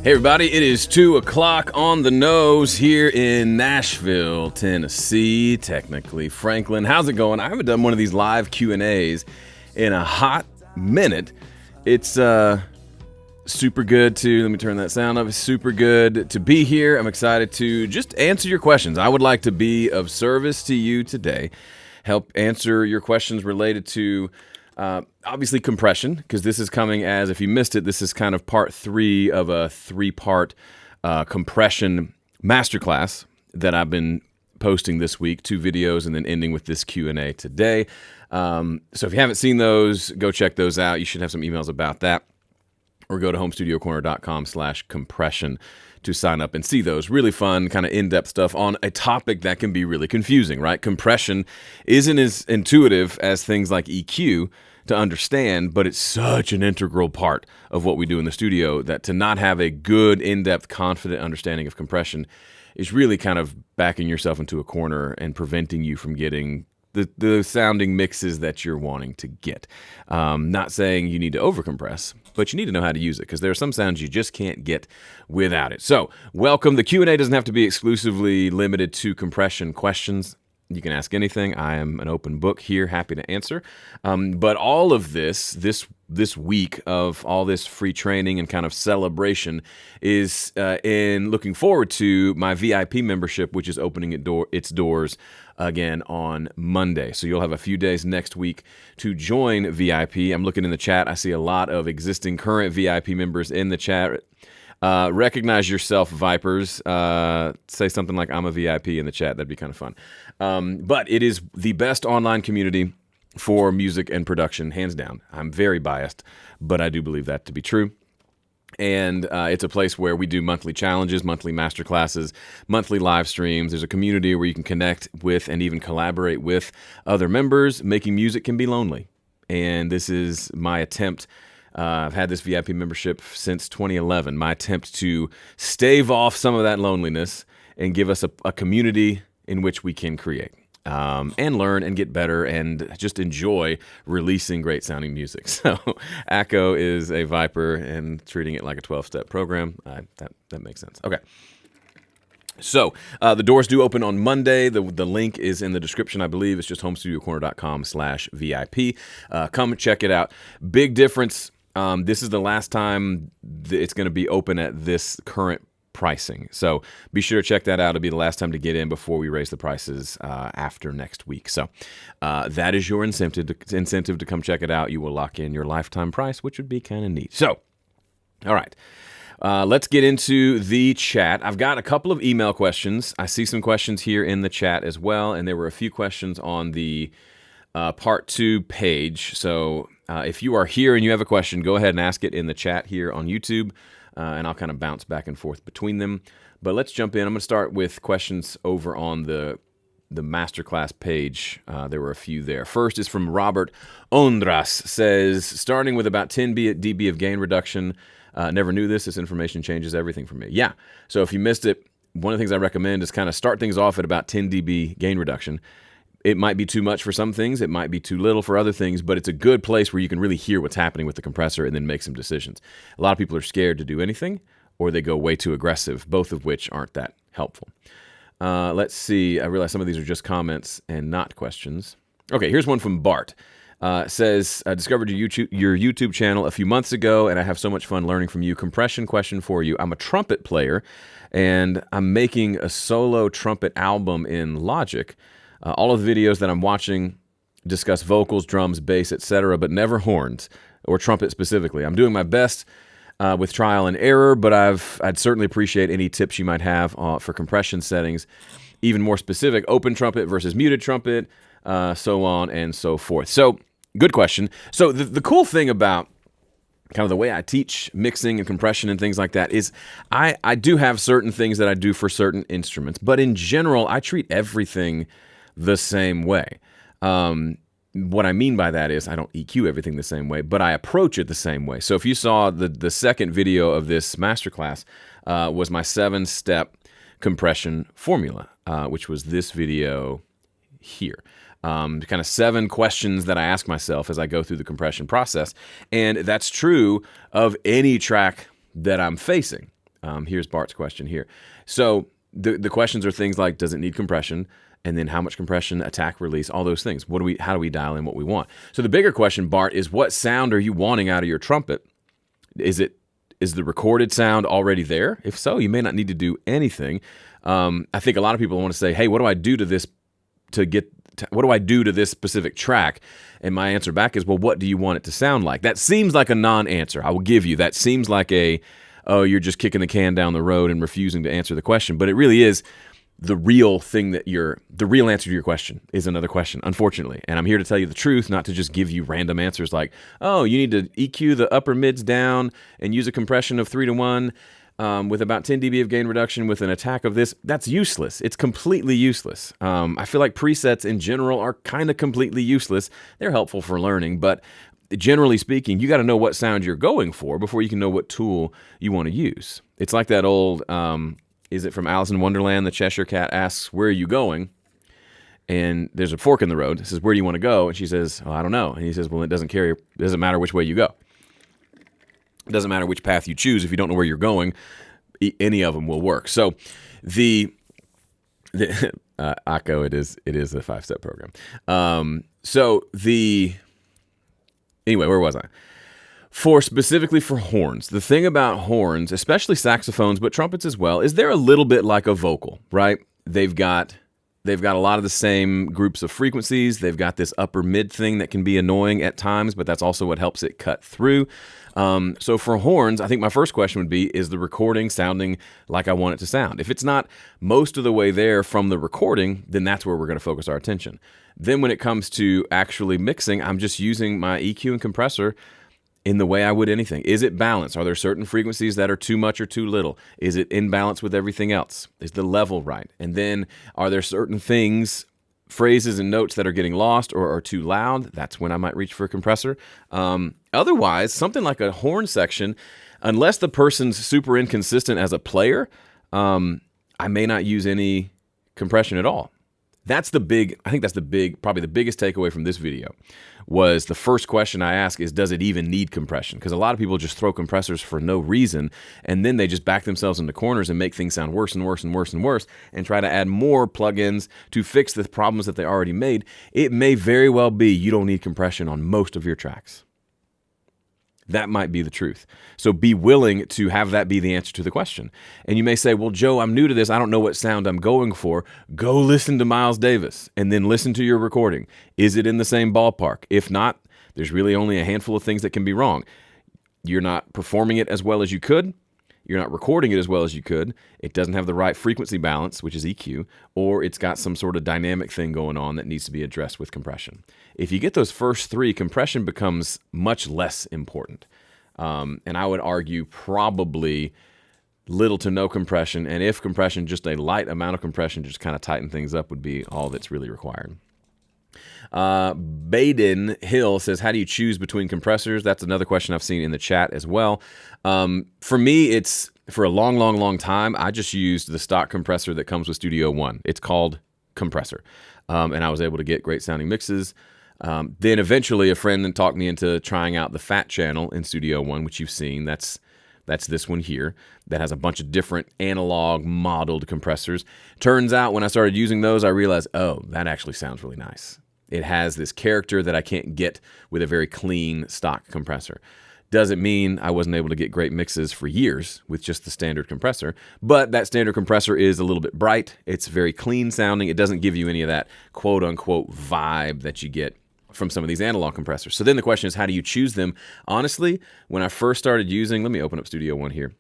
Hey everybody, it is 2 o'clock on the nose here in Nashville, Tennessee, technically Franklin. How's it going? I haven't done one of these live Q&As in a hot minute. It's super good to, let me turn that sound up, it's super good to be here. I'm excited to just answer your questions. I would like to be of service to you today, help answer your questions related to obviously compression, because this is coming as, if you missed it, this is kind of part 3 of a 3-part compression masterclass that I've been posting this week, 2 videos and then ending with this Q&A today. So if you haven't seen those, go check those out. You should have some emails about that, or go to homestudiocorner.com/compression to sign up and see those. Really fun, kind of in-depth stuff on a topic that can be really confusing, right? Compression isn't as intuitive as things like EQ to understand, but it's such an integral part of what we do in the studio that to not have a good, in-depth, confident understanding of compression is really kind of backing yourself into a corner and preventing you from getting the sounding mixes that you're wanting to get. Not saying you need to overcompress, but you need to know how to use it, because there are some sounds you just can't get without it. So, welcome. The Q&A doesn't have to be exclusively limited to compression questions. You can ask anything. I am an open book here, happy to answer. But all of this week of all this free training and kind of celebration is in looking forward to my VIP membership, which is opening its doors again on Monday. So you'll have a few days next week to join VIP. I'm looking in the chat. I see a lot of existing current VIP members in the chat. Recognize yourself, Vipers. Say something like, I'm a VIP in the chat. That'd be kind of fun. But it is the best online community for music and production, hands down. I'm very biased, but I do believe that to be true. And it's a place where we do monthly challenges, monthly masterclasses, monthly live streams. There's a community where you can connect with and even collaborate with other members. Making music can be lonely. And this is my attempt. I've had this VIP membership since 2011. My attempt to stave off some of that loneliness and give us a community in which we can create and learn and get better and just enjoy releasing great sounding music. So ACO is a Viper and treating it like a 12-step program. That makes sense. Okay. So the doors do open on Monday. The link is in the description, I believe. It's just homestudiocorner.com/VIP. Come check it out. Big difference. This is the last time it's going to be open at this current pricing. So be sure to check that out. It'll be the last time to get in before we raise the prices after next week. So that is your incentive to come check it out. You will lock in your lifetime price, which would be kind of neat. So, all right. Let's get into the chat. I've got a couple of email questions. I see some questions here in the chat as well, and there were a few questions on the part 2 page. So if you are here and you have a question, go ahead and ask it in the chat here on YouTube, and I'll kind of bounce back and forth between them. But let's jump in. I'm going to start with questions over on the masterclass page. There were a few there. First is from Robert Ondras. Says, starting with about 10 dB of gain reduction. Never knew this. This information changes everything for me. Yeah. So if you missed it, one of the things I recommend is kind of start things off at about 10 dB gain reduction. It might be too much for some things. It might be too little for other things, but it's a good place where you can really hear what's happening with the compressor and then make some decisions. A lot of people are scared to do anything, or they go way too aggressive, both of which aren't that helpful. Let's see. I realize some of these are just comments and not questions. Okay, here's one from Bart. Says, I discovered your YouTube channel a few months ago, and I have so much fun learning from you. Compression question for you. I'm a trumpet player, and I'm making a solo trumpet album in Logic. All of the videos that I'm watching discuss vocals, drums, bass, etc., but never horns or trumpet specifically. I'm doing my best with trial and error, but I'd certainly appreciate any tips you might have for compression settings, even more specific, open trumpet versus muted trumpet, so on and so forth. So, good question. So the cool thing about kind of the way I teach mixing and compression and things like that is I do have certain things that I do for certain instruments, but in general, I treat everything the same way. What I mean by that is I don't EQ everything the same way, but I approach it the same way. So if you saw the second video of this masterclass was my 7-step compression formula, which was this video here. Kind of 7 questions that I ask myself as I go through the compression process. And that's true of any track that I'm facing. Here's Bart's question here. So the questions are things like, does it need compression? And then how much compression, attack, release, all those things. How do we dial in what we want? So the bigger question, Bart, is what sound are you wanting out of your trumpet? Is the recorded sound already there? If so, you may not need to do anything. I think a lot of people want to say, hey, what do I do to this what do I do to this specific track? And my answer back is, well, what do you want it to sound like? That seems like a non-answer. I will give you. That seems like you're just kicking the can down the road and refusing to answer the question. But it really is the real answer to your question is another question, unfortunately. And I'm here to tell you the truth, not to just give you random answers like, oh, you need to EQ the upper mids down and use a compression of 3-to-1 with about 10 dB of gain reduction with an attack of this. That's useless. It's completely useless. I feel like presets in general are kind of completely useless. They're helpful for learning, but generally speaking, you got to know what sound you're going for before you can know what tool you want to use. It's like that old... is it from Alice in Wonderland? The Cheshire Cat asks, where are you going? And there's a fork in the road. It says, where do you want to go? And she says, oh, I don't know. And he says, well, it doesn't matter which way you go. It doesn't matter which path you choose. If you don't know where you're going, any of them will work. So the ACO, it is a 5-step program. Anyway, where was I? Specifically for horns, the thing about horns, especially saxophones, but trumpets as well, is they're a little bit like a vocal, right? They've got a lot of the same groups of frequencies. They've got this upper mid thing that can be annoying at times, but that's also what helps it cut through. So for horns, I think my first question would be, is the recording sounding like I want it to sound? If it's not most of the way there from the recording, then that's where we're going to focus our attention. Then when it comes to actually mixing, I'm just using my EQ and compressor in the way I would anything. Is it balanced? Are there certain frequencies that are too much or too little? Is it in balance with everything else? Is the level right? And then are there certain things, phrases and notes that are getting lost or are too loud? That's when I might reach for a compressor. Otherwise, something like a horn section, unless the person's super inconsistent as a player, I may not use any compression at all. I think that's probably the biggest takeaway from this video was the first question I ask is, does it even need compression? Because a lot of people just throw compressors for no reason, and then they just back themselves into corners and make things sound worse and worse and worse and worse and try to add more plugins to fix the problems that they already made. It may very well be you don't need compression on most of your tracks. That might be the truth. So be willing to have that be the answer to the question. And you may say, well, Joe, I'm new to this. I don't know what sound I'm going for. Go listen to Miles Davis and then listen to your recording. Is it in the same ballpark? If not, there's really only a handful of things that can be wrong. You're not performing it as well as you could. You're not recording it as well as you could. It doesn't have the right frequency balance, which is EQ, or it's got some sort of dynamic thing going on that needs to be addressed with compression. If you get those first three, compression becomes much less important. And I would argue probably little to no compression, and if compression, just a light amount of compression, just kind of tighten things up would be all that's really required. Baden Hill says, how do you choose between compressors? That's another question I've seen in the chat as well. For me, for a long, long, long time, I just used the stock compressor that comes with Studio One. It's called Compressor. And I was able to get great sounding mixes. Then eventually a friend talked me into trying out the Fat channel in Studio One, which you've seen. That's this one here that has a bunch of different analog modeled compressors. Turns out when I started using those, I realized, oh, that actually sounds really nice. It has this character that I can't get with a very clean stock compressor. Doesn't mean I wasn't able to get great mixes for years with just the standard compressor, but that standard compressor is a little bit bright. It's very clean sounding. It doesn't give you any of that quote unquote vibe that you get from some of these analog compressors. So then the question is, how do you choose them? Honestly, when I first started using, let me open up Studio One here.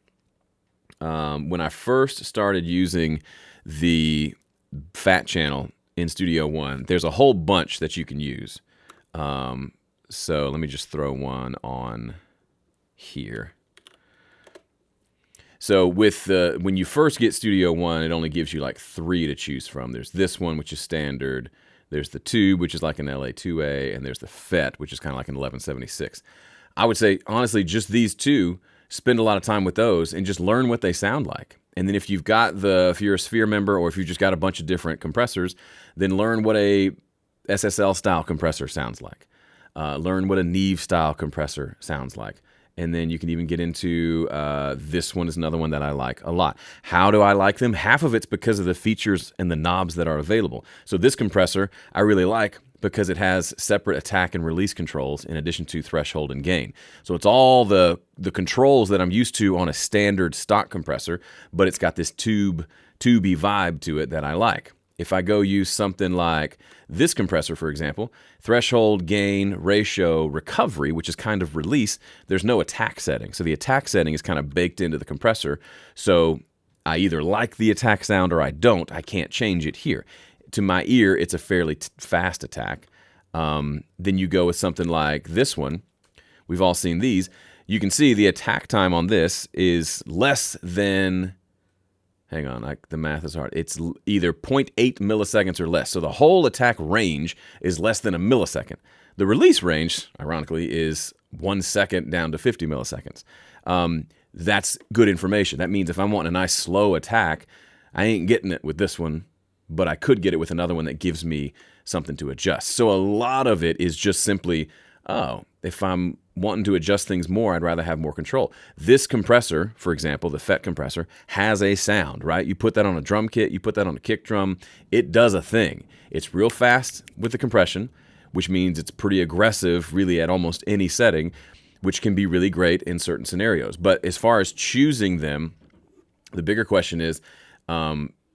When I first started using the Fat channel in Studio One, there's a whole bunch that you can use. So let me just throw one on here. So when you first get Studio One, it only gives you like 3 to choose from. There's this one, which is standard. There's the Tube, which is like an LA2A, and there's the FET, which is kind of like an 1176. I would say, honestly, just these two, spend a lot of time with those and just learn what they sound like. And then if you're a Sphere member, or if you've just got a bunch of different compressors, then learn what a SSL style compressor sounds like. Learn what a Neve style compressor sounds like. And then you can even get into this one is another one that I like a lot. How do I like them? Half of it's because of the features and the knobs that are available. So this compressor I really like because it has separate attack and release controls in addition to threshold and gain. So it's all the controls that I'm used to on a standard stock compressor, but it's got this tubey vibe to it that I like. If I go use something like this compressor, for example, threshold, gain, ratio, recovery, which is kind of release, there's no attack setting. So the attack setting is kind of baked into the compressor. So I either like the attack sound or I don't. I can't change it here. To my ear, it's a fairly fast attack. Then you go with something like this one. We've all seen these. You can see the attack time on this is less than... Hang on, the math is hard. It's either 0.8 milliseconds or less. So the whole attack range is less than a millisecond. The release range, ironically, is 1 second down to 50 milliseconds. That's good information. That means if I'm wanting a nice slow attack, I ain't getting it with this one, but I could get it with another one that gives me something to adjust. So a lot of it is just simply, if I'm wanting to adjust things more, I'd rather have more control. This compressor, for example, the FET compressor, has a sound, right? You put that on a drum kit, you put that on a kick drum, it does a thing. It's real fast with the compression, which means it's pretty aggressive really at almost any setting, which can be really great in certain scenarios. But as far as choosing them, the bigger question is,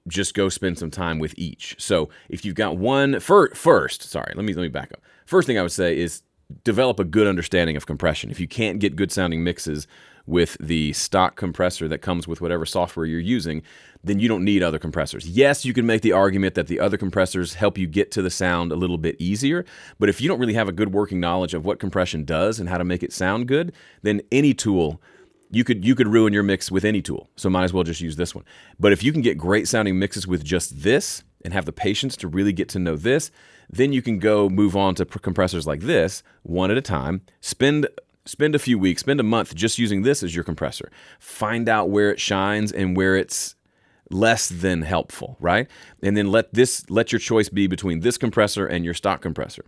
just go spend some time with each. So if you've got one, first, let me back up. First thing I would say is develop a good understanding of compression. If you can't get good sounding mixes with the stock compressor that comes with whatever software you're using, then you don't need other compressors. Yes, you can make the argument that the other compressors help you get to the sound a little bit easier, but if you don't really have a good working knowledge of what compression does and how to make it sound good, then any tool, you could ruin your mix with any tool. So might as well just use this one. But if you can get great sounding mixes with just this and have the patience to really get to know this, then you can go move on to compressors like this one at a time. Spend a few weeks, spend a month just using this as your compressor. Find out where it shines and where it's less than helpful, right? And then let your choice be between this compressor and your stock compressor.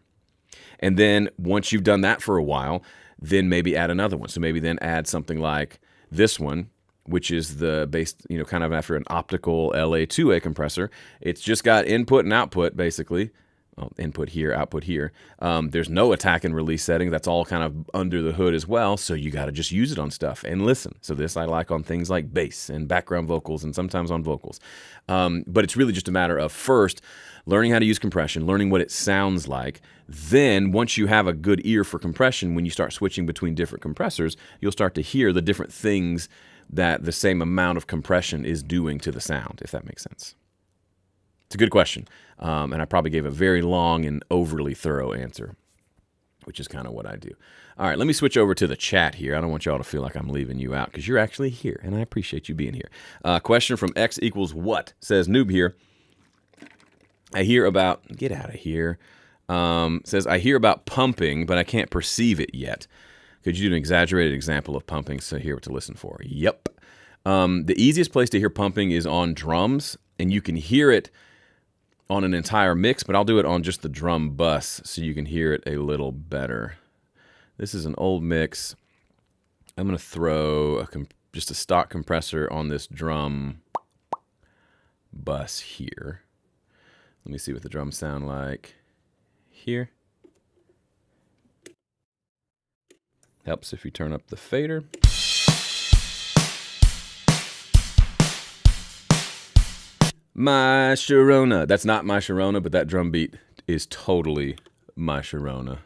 And then once you've done that for a while, then maybe add another one. So maybe then add something like this one, which is the based, kind of after an optical LA2A compressor. It's just got input and output, basically. Well, input here, output here. There's no attack and release setting. That's all kind of under the hood as well. So you got to just use it on stuff and listen. So this I like on things like bass and background vocals and sometimes on vocals. But it's really just a matter of first learning how to use compression, learning what it sounds like. Then once you have a good ear for compression, when you start switching between different compressors, you'll start to hear the different things that the same amount of compression is doing to the sound, if that makes sense. It's a good question, and I probably gave a very long and overly thorough answer, which is kind of what I do. All right, let me switch over to the chat here. I don't want y'all to feel like I'm leaving you out because you're actually here, and I appreciate you being here. Question from X equals what? Says noob here. I hear about, get out of here. Says, I hear about pumping, but I can't perceive it yet. Could you do an exaggerated example of pumping so hear what to listen for? Yep. The easiest place to hear pumping is on drums, and you can hear it on an entire mix, but I'll do it on just the drum bus so you can hear it a little better. This is an old mix. I'm going to throw just a stock compressor on this drum bus here. Let me see what the drums sound like here. Helps if you turn up the fader. My Sharona. That's not my Sharona, but that drum beat is totally my Sharona.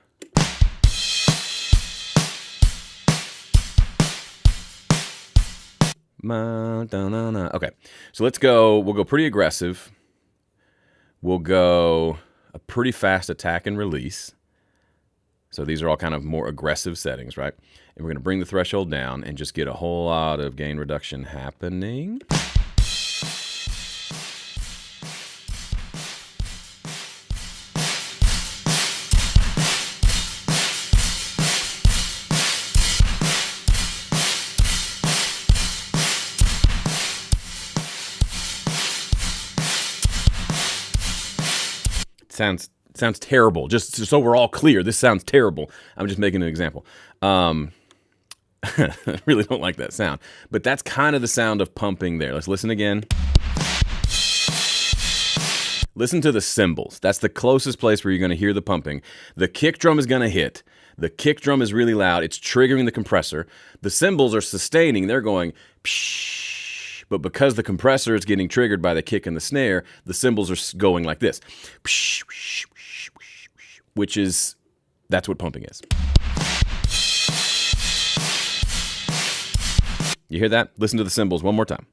Okay, so let's go. We'll go pretty aggressive. We'll go a pretty fast attack and release. So these are all kind of more aggressive settings, right? And we're going to bring the threshold down and just get a whole lot of gain reduction happening. Sounds terrible. Just so we're all clear, this sounds terrible. I'm just making an example. I really don't like that sound. But that's kind of the sound of pumping there. Let's listen again. Listen to the cymbals. That's the closest place where you're going to hear the pumping. The kick drum is going to hit. The kick drum is really loud. It's triggering the compressor. The cymbals are sustaining. They're going psh, but because the compressor is getting triggered by the kick and the snare, the cymbals are going like this, which is, that's what pumping is. You hear that? Listen to the cymbals one more time.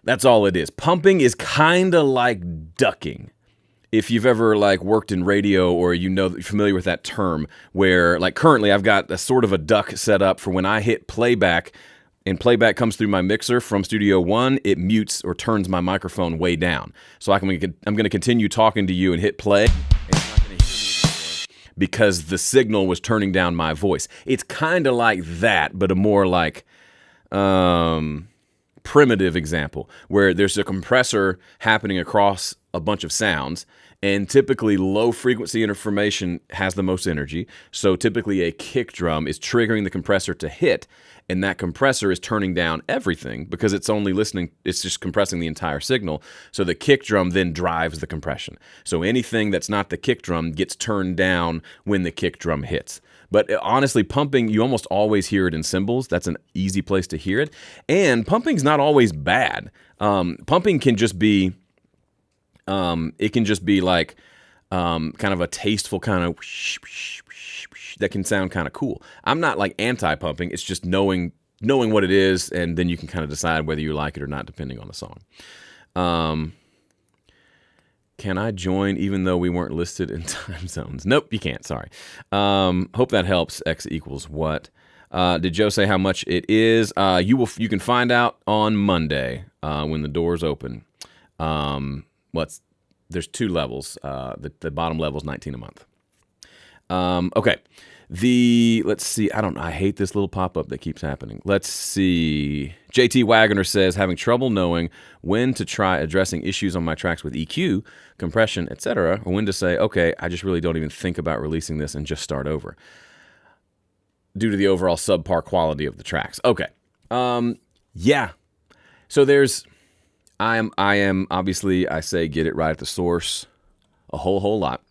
That's all it is. Pumping is kind of like ducking. If you've ever worked in radio, or you're familiar with that term, where currently I've got a sort of a duck set up for when I hit playback and playback comes through my mixer from Studio One, it mutes or turns my microphone way down. So I'm going to continue talking to you and hit play, and you're not going to hear me anymore because the signal was turning down my voice. It's kind of like that, but a more primitive example, where there's a compressor happening across a bunch of sounds, and typically low frequency information has the most energy. So typically a kick drum is triggering the compressor to hit, and that compressor is turning down everything because it's just compressing the entire signal. So the kick drum then drives the compression. So anything that's not the kick drum gets turned down when the kick drum hits. But honestly, pumping, you almost always hear it in cymbals. That's an easy place to hear it. And pumping's not always bad. Pumping can just be, kind of a tasteful kind of that can sound kind of cool. I'm not anti-pumping. It's just knowing what it is, and then you can kind of decide whether you like it or not, depending on the song. Can I join even though we weren't listed in time zones? Nope, you can't. Sorry. Hope that helps. X equals what? Did Joe say how much it is? You can find out on Monday when the doors open. There's 2 levels. The bottom level is $19 a month. Okay. Let's see. I hate this little pop-up that keeps happening. Let's see. JT Wagner says, having trouble knowing when to try addressing issues on my tracks with EQ, compression, etc., or when to say, okay, I just really don't even think about releasing this and just start over, due to the overall subpar quality of the tracks. Okay. Yeah. So I am obviously, I say get it right at the source a whole lot,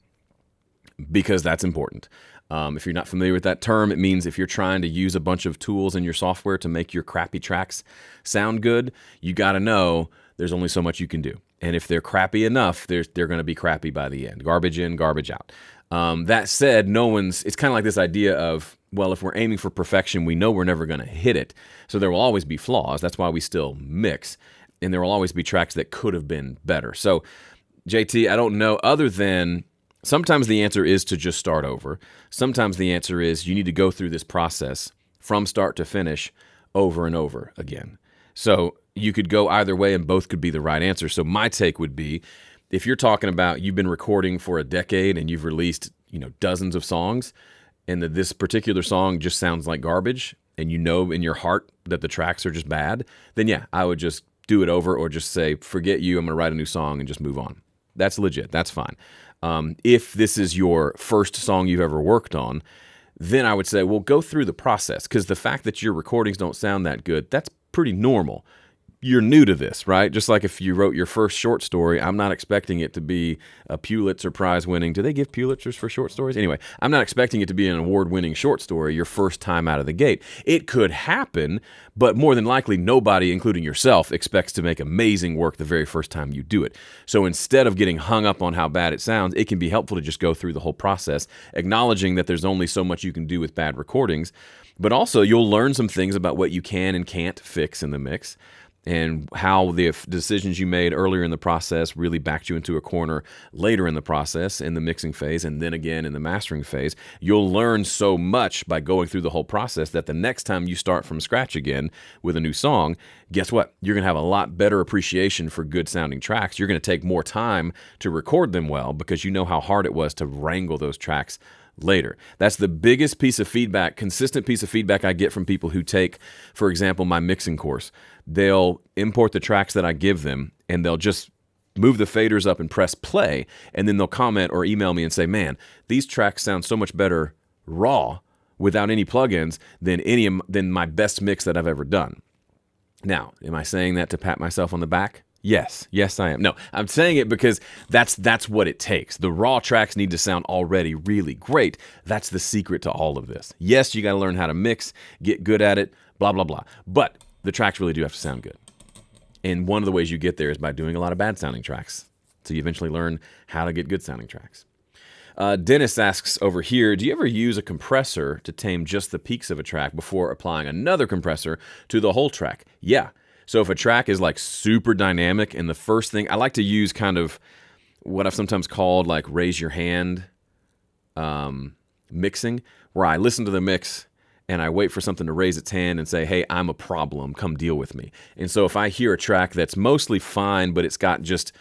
because that's important. If you're not familiar with that term, it means if you're trying to use a bunch of tools in your software to make your crappy tracks sound good, you got to know there's only so much you can do. And if they're crappy enough, they're going to be crappy by the end. Garbage in, garbage out. That said, it's kind of like this idea of, well, if we're aiming for perfection, we know we're never going to hit it. So there will always be flaws. That's why we still mix. And there will always be tracks that could have been better. So, JT, I don't know, other than sometimes the answer is to just start over. Sometimes the answer is you need to go through this process from start to finish over and over again. So you could go either way, and both could be the right answer. So my take would be, if you're talking about you've been recording for a decade and you've released dozens of songs, and that this particular song just sounds like garbage, and you know in your heart that the tracks are just bad, then yeah, I would just do it over, or just say, forget you, I'm going to write a new song and just move on. That's legit. That's fine. If this is your first song you've ever worked on, then I would say, well, go through the process, because the fact that your recordings don't sound that good, that's pretty normal. You're new to this, right? Just like if you wrote your first short story, I'm not expecting it to be a Pulitzer Prize winning. Do they give Pulitzers for short stories? Anyway, I'm not expecting it to be an award-winning short story your first time out of the gate. It could happen, but more than likely, nobody, including yourself, expects to make amazing work the very first time you do it. So instead of getting hung up on how bad it sounds, it can be helpful to just go through the whole process, acknowledging that there's only so much you can do with bad recordings, but also you'll learn some things about what you can and can't fix in the mix, and how the decisions you made earlier in the process really backed you into a corner later in the process, in the mixing phase, and then again in the mastering phase. You'll learn so much by going through the whole process that the next time you start from scratch again with a new song, guess what? You're going to have a lot better appreciation for good sounding tracks. You're going to take more time to record them well, because you know how hard it was to wrangle those tracks later. That's the biggest piece of feedback, consistent piece of feedback I get from people who take, for example, my mixing course. They'll import the tracks that I give them, and they'll just move the faders up and press play, and then they'll comment or email me and say, man, these tracks sound so much better raw without any plugins than my best mix that I've ever done. Now, am I saying that to pat myself on the back? Yes, I am. No, I'm saying it because that's what it takes. The raw tracks need to sound already really great. That's the secret to all of this. Yes, you got to learn how to mix, get good at it, blah, blah, blah. But the tracks really do have to sound good. And one of the ways you get there is by doing a lot of bad sounding tracks. So you eventually learn how to get good sounding tracks. Dennis asks over here, do you ever use a compressor to tame just the peaks of a track before applying another compressor to the whole track? Yeah. So if a track is like super dynamic, and the first thing, I like to use kind of what I've sometimes called like raise your hand mixing, where I listen to the mix and I wait for something to raise its hand and say, hey, I'm a problem, come deal with me. And so if I hear a track that's mostly fine, but it's got just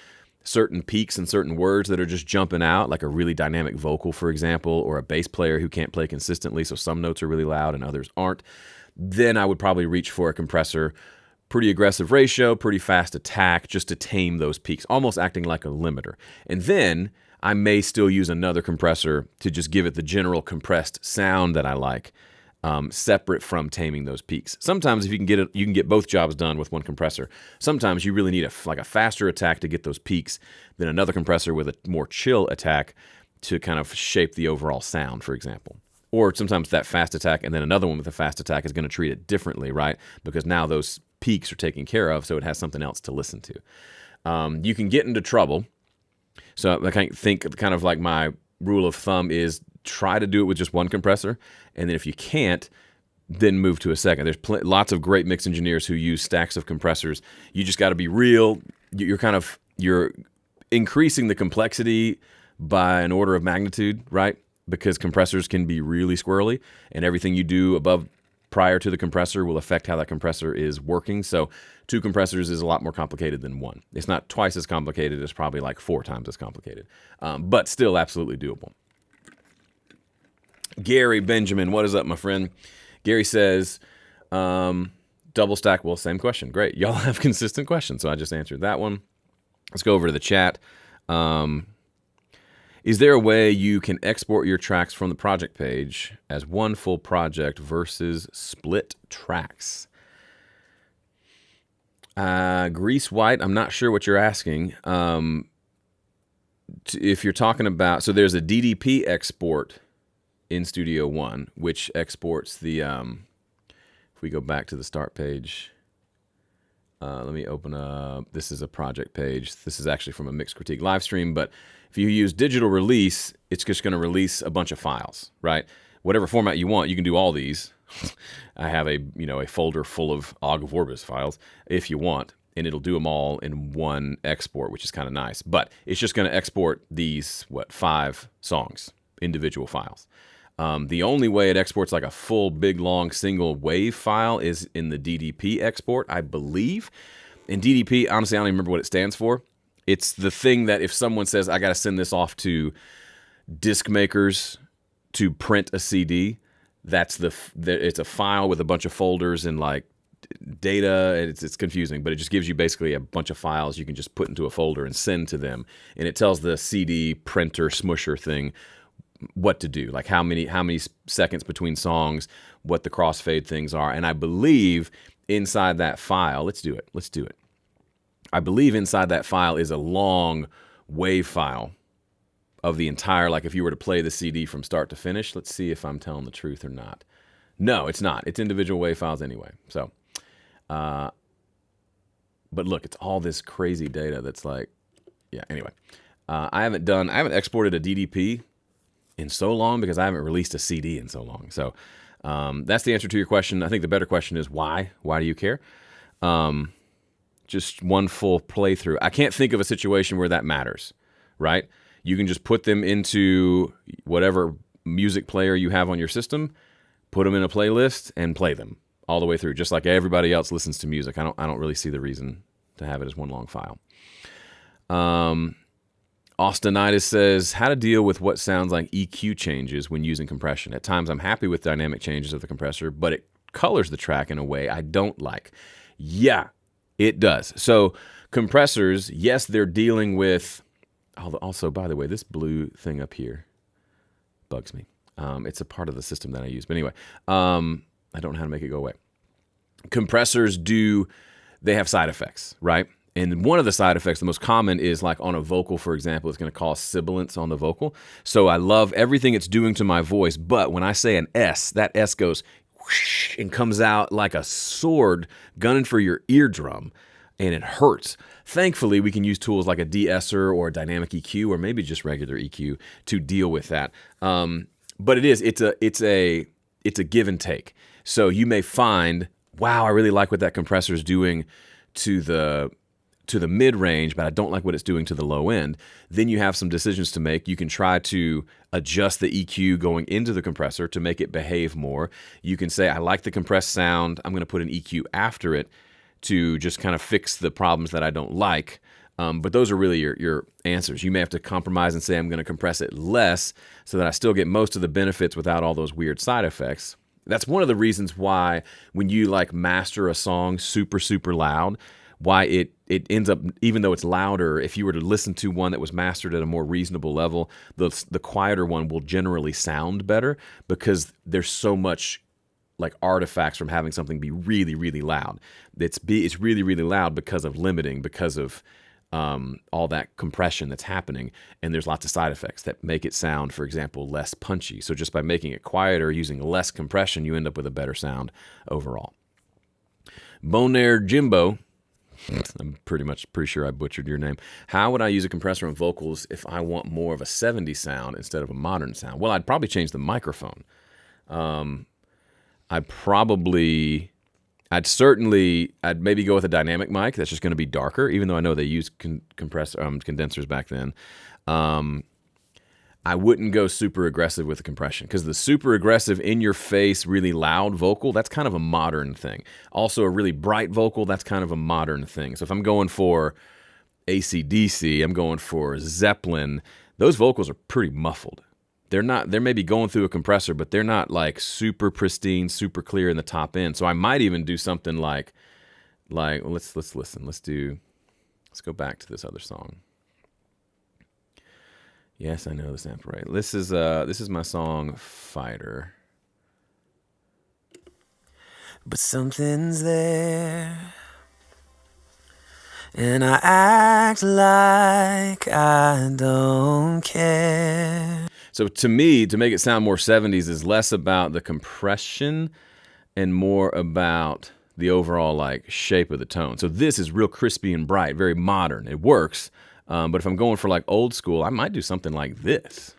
certain peaks and certain words that are just jumping out, like a really dynamic vocal, for example, or a bass player who can't play consistently, so some notes are really loud and others aren't, then I would probably reach for a compressor. Pretty aggressive ratio, pretty fast attack, just to tame those peaks, almost acting like a limiter. And then I may still use another compressor to just give it the general compressed sound that I like, separate from taming those peaks. Sometimes if you can get it, you can get both jobs done with one compressor. Sometimes you really need a faster attack to get those peaks than another compressor with a more chill attack to kind of shape the overall sound, for example. Or sometimes that fast attack and then another one with a fast attack is going to treat it differently, right? Because now those peaks are taken care of, so it has something else to listen to. You can get into trouble. So I think kind of like my rule of thumb is try to do it with just one compressor, and then if you can't, then move to a second. There's lots of great mix engineers who use stacks of compressors. You just got to be real. You're increasing the complexity by an order of magnitude, right? Because compressors can be really squirrely, and everything you do prior to the compressor will affect how that compressor is working. So 2 compressors is a lot more complicated than 1. It's not twice as complicated. It's probably like 4 times as complicated, but still absolutely doable. Gary Benjamin, what is up, my friend? Gary says, double stack. Well, same question. Great. Y'all have consistent questions, so I just answered that one. Let's go over to the chat. Is there a way you can export your tracks from the project page as one full project versus split tracks? Grease White, I'm not sure what you're asking. If you're talking about, so there's a DDP export in Studio One, which exports the, if we go back to the start page, let me open up, this is a project page. This is actually from a Mix Critique live stream, but if you use digital release, it's just going to release a bunch of files, right? Whatever format you want, you can do all these. I have a folder full of Ogg of Orbis files if you want, and it'll do them all in one export, which is kind of nice. But it's just going to export these, 5 songs, individual files. The only way it exports like a full, big, long, single wave file is in the DDP export, I believe. And DDP, honestly, I don't even remember what it stands for. It's the thing that if someone says, I got to send this off to disc makers to print a CD, it's a file with a bunch of folders and like data. It's confusing, but it just gives you basically a bunch of files you can just put into a folder and send to them. And it tells the CD printer smusher thing what to do, like how many seconds between songs, what the crossfade things are. And I believe inside that file, let's do it. I believe inside that file is a long wave file of the entire, like if you were to play the CD from start to finish. Let's see if I'm telling the truth or not. No, it's not. It's individual wave files anyway. So, but look, it's all this crazy data that's like, yeah, anyway. I haven't exported a DDP in so long because I haven't released a CD in so long. So that's the answer to your question. I think the better question is why? Why do you care? Just one full playthrough. I can't think of a situation where that matters, right? You can just put them into whatever music player you have on your system, put them in a playlist, and play them all the way through, just like everybody else listens to music. I don't really see the reason to have it as one long file. Austinitis says, how to deal with what sounds like EQ changes when using compression. At times I'm happy with dynamic changes of the compressor, but it colors the track in a way I don't like. Yeah, it does. So compressors, yes, they're dealing with, also, by the way, this blue thing up here bugs me. It's a part of the system that I use. But anyway, I don't know how to make it go away. Compressors they have side effects, right? And one of the side effects, the most common, is like on a vocal, for example, it's going to cause sibilance on the vocal. So I love everything it's doing to my voice, but when I say an S, that S goes whoosh and comes out like a sword gunning for your eardrum, and it hurts. Thankfully, we can use tools like a de-esser or a dynamic EQ or maybe just regular EQ to deal with that. But it's a give and take. So you may find, wow, I really like what that compressor is doing to the mid-range, but I don't like what it's doing to the low end. Then you have some decisions to make. You can try to adjust the EQ going into the compressor to make it behave more. You can say, I like the compressed sound. I'm going to put an EQ after it to just kind of fix the problems that I don't like. But those are really your answers. You may have to compromise and say, I'm going to compress it less so that I still get most of the benefits without all those weird side effects. That's one of the reasons why when you like master a song super, super loud, why it ends up, even though it's louder, if you were to listen to one that was mastered at a more reasonable level, the quieter one will generally sound better because there's so much like artifacts from having something be really, really loud. It's really, really loud because of limiting, because of all that compression that's happening, and there's lots of side effects that make it sound, for example, less punchy. So just by making it quieter, using less compression, you end up with a better sound overall. Bonaire Jimbo, I'm pretty sure I butchered your name. How would I use a compressor on vocals if I want more of a 70s sound instead of a modern sound? Well, I'd probably change the microphone. I'd maybe go with a dynamic mic that's just going to be darker, even though I know they used condensers back then. I wouldn't go super aggressive with the compression because the super aggressive in-your-face, really loud vocal, that's kind of a modern thing. Also, a really bright vocal, that's kind of a modern thing. So if I'm going for AC/DC, I'm going for Zeppelin, those vocals are pretty muffled. They're maybe going through a compressor, but they're not like super pristine, super clear in the top end. So I might even do something like let's listen. Let's go back to this other song. Yes, I know the sample right. This is my song Fighter. But something's there, and I act like I don't care. So to me, to make it sound more 70s is less about the compression and more about the overall like shape of the tone. So this is real crispy and bright, very modern. It works. But if I'm going for like old school, I might do something like this.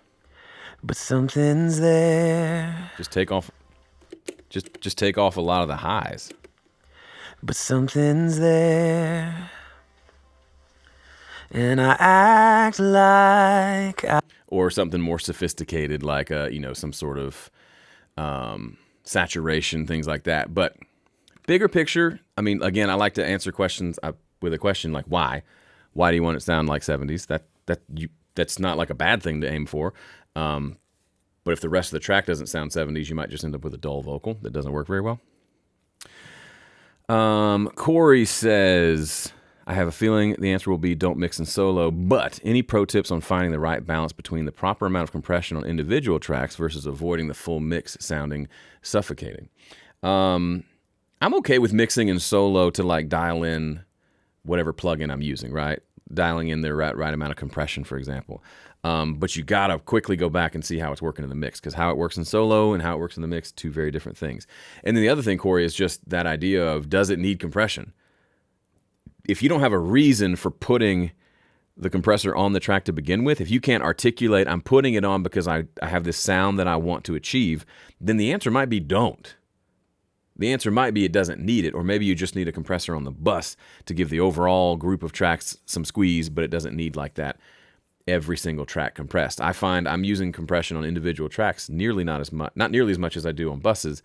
But something's there. Just take off a lot of the highs. But something's there, and I act like or something more sophisticated, like some sort of saturation, things like that. But bigger picture, I mean, again, I like to answer questions with a question like why. Why do you want it to sound like 70s? That's not like a bad thing to aim for. But if the rest of the track doesn't sound 70s, you might just end up with a dull vocal that doesn't work very well. Corey says, I have a feeling the answer will be don't mix and solo, but any pro tips on finding the right balance between the proper amount of compression on individual tracks versus avoiding the full mix sounding suffocating? I'm okay with mixing and solo to like dial in whatever plugin I'm using, right? Dialing in the right amount of compression, for example. But you gotta quickly go back and see how it's working in the mix, because how it works in solo and how it works in the mix, two very different things. And then the other thing, Corey, is just that idea of, does it need compression? If you don't have a reason for putting the compressor on the track to begin with, if you can't articulate, I'm putting it on because I have this sound that I want to achieve, then the answer might be don't. The answer might be it doesn't need it, or maybe you just need a compressor on the bus to give the overall group of tracks some squeeze, but it doesn't need like that every single track compressed. I find I'm using compression on individual tracks not nearly as much as I do on buses,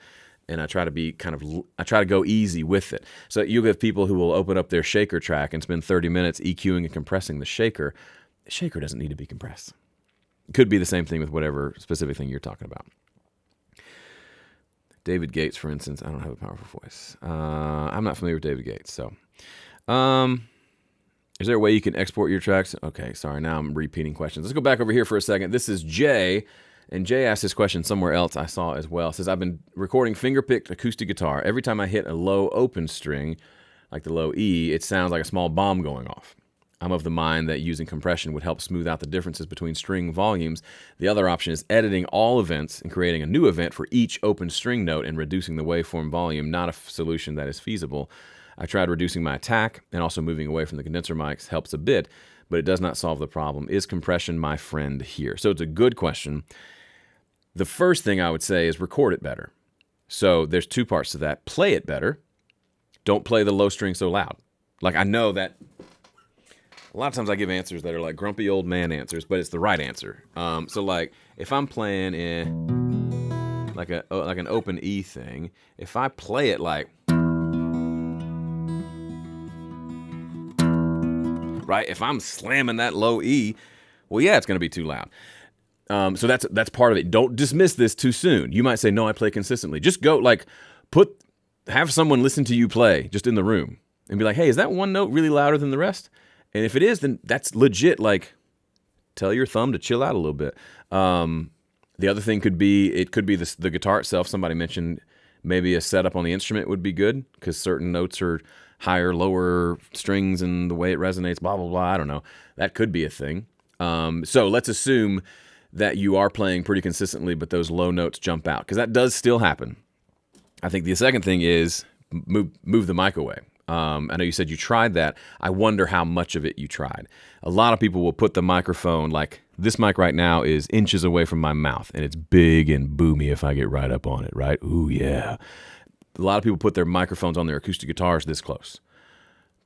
and I try to go easy with it. So you'll get people who will open up their shaker track and spend 30 minutes EQing and compressing the shaker. The shaker doesn't need to be compressed. It could be the same thing with whatever specific thing you're talking about. David Gates, for instance, I don't have a powerful voice. I'm not familiar with David Gates. So, is there a way you can export your tracks? Okay, sorry, now I'm repeating questions. Let's go back over here for a second. This is Jay. And Jay asked this question somewhere else I saw as well. It says, I've been recording finger-picked acoustic guitar. Every time I hit a low open string, like the low E, it sounds like a small bomb going off. I'm of the mind that using compression would help smooth out the differences between string volumes. The other option is editing all events and creating a new event for each open string note and reducing the waveform volume, not a solution that is feasible. I tried reducing my attack and also moving away from the condenser mics helps a bit, but it does not solve the problem. Is compression my friend here? So it's a good question. The first thing I would say is record it better. So there's two parts to that. Play it better. Don't play the low string so loud. Like, I know that a lot of times I give answers that are like grumpy old man answers, but it's the right answer. So like if I'm playing in like an open E thing, if I play it like, right, if I'm slamming that low E, well, yeah, it's going to be too loud. So that's part of it. Don't dismiss this too soon. You might say, no, I play consistently. Just go have someone listen to you play just in the room and be like, hey, is that one note really louder than the rest? And if it is, then that's legit. Like, tell your thumb to chill out a little bit. The other thing could be the guitar itself. Somebody mentioned maybe a setup on the instrument would be good because certain notes are higher, lower strings and the way it resonates, blah, blah, blah. I don't know. That could be a thing. So let's assume that you are playing pretty consistently, but those low notes jump out because that does still happen. I think the second thing is move the mic away. I know you said you tried that. I wonder how much of it you tried. A lot of people will put the microphone, like this mic right now is inches away from my mouth, and it's big and boomy if I get right up on it, right? Ooh, yeah. A lot of people put their microphones on their acoustic guitars this close.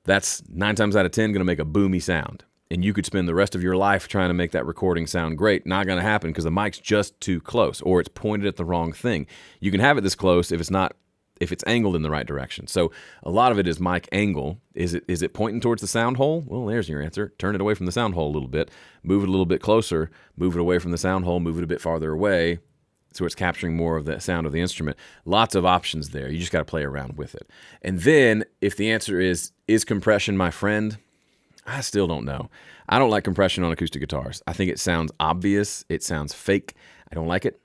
That's 9 times out of 10 going to make a boomy sound. And you could spend the rest of your life trying to make that recording sound great. Not going to happen because the mic's just too close, or it's pointed at the wrong thing. You can have it this close if it's angled in the right direction. So a lot of it is mic angle. Is it pointing towards the sound hole? Well, there's your answer. Turn it away from the sound hole a little bit. Move it a little bit closer. Move it away from the sound hole. Move it a bit farther away so it's capturing more of the sound of the instrument. Lots of options there. You just got to play around with it. And then if the answer is compression my friend? I still don't know. I don't like compression on acoustic guitars. I think it sounds obvious. It sounds fake. I don't like it.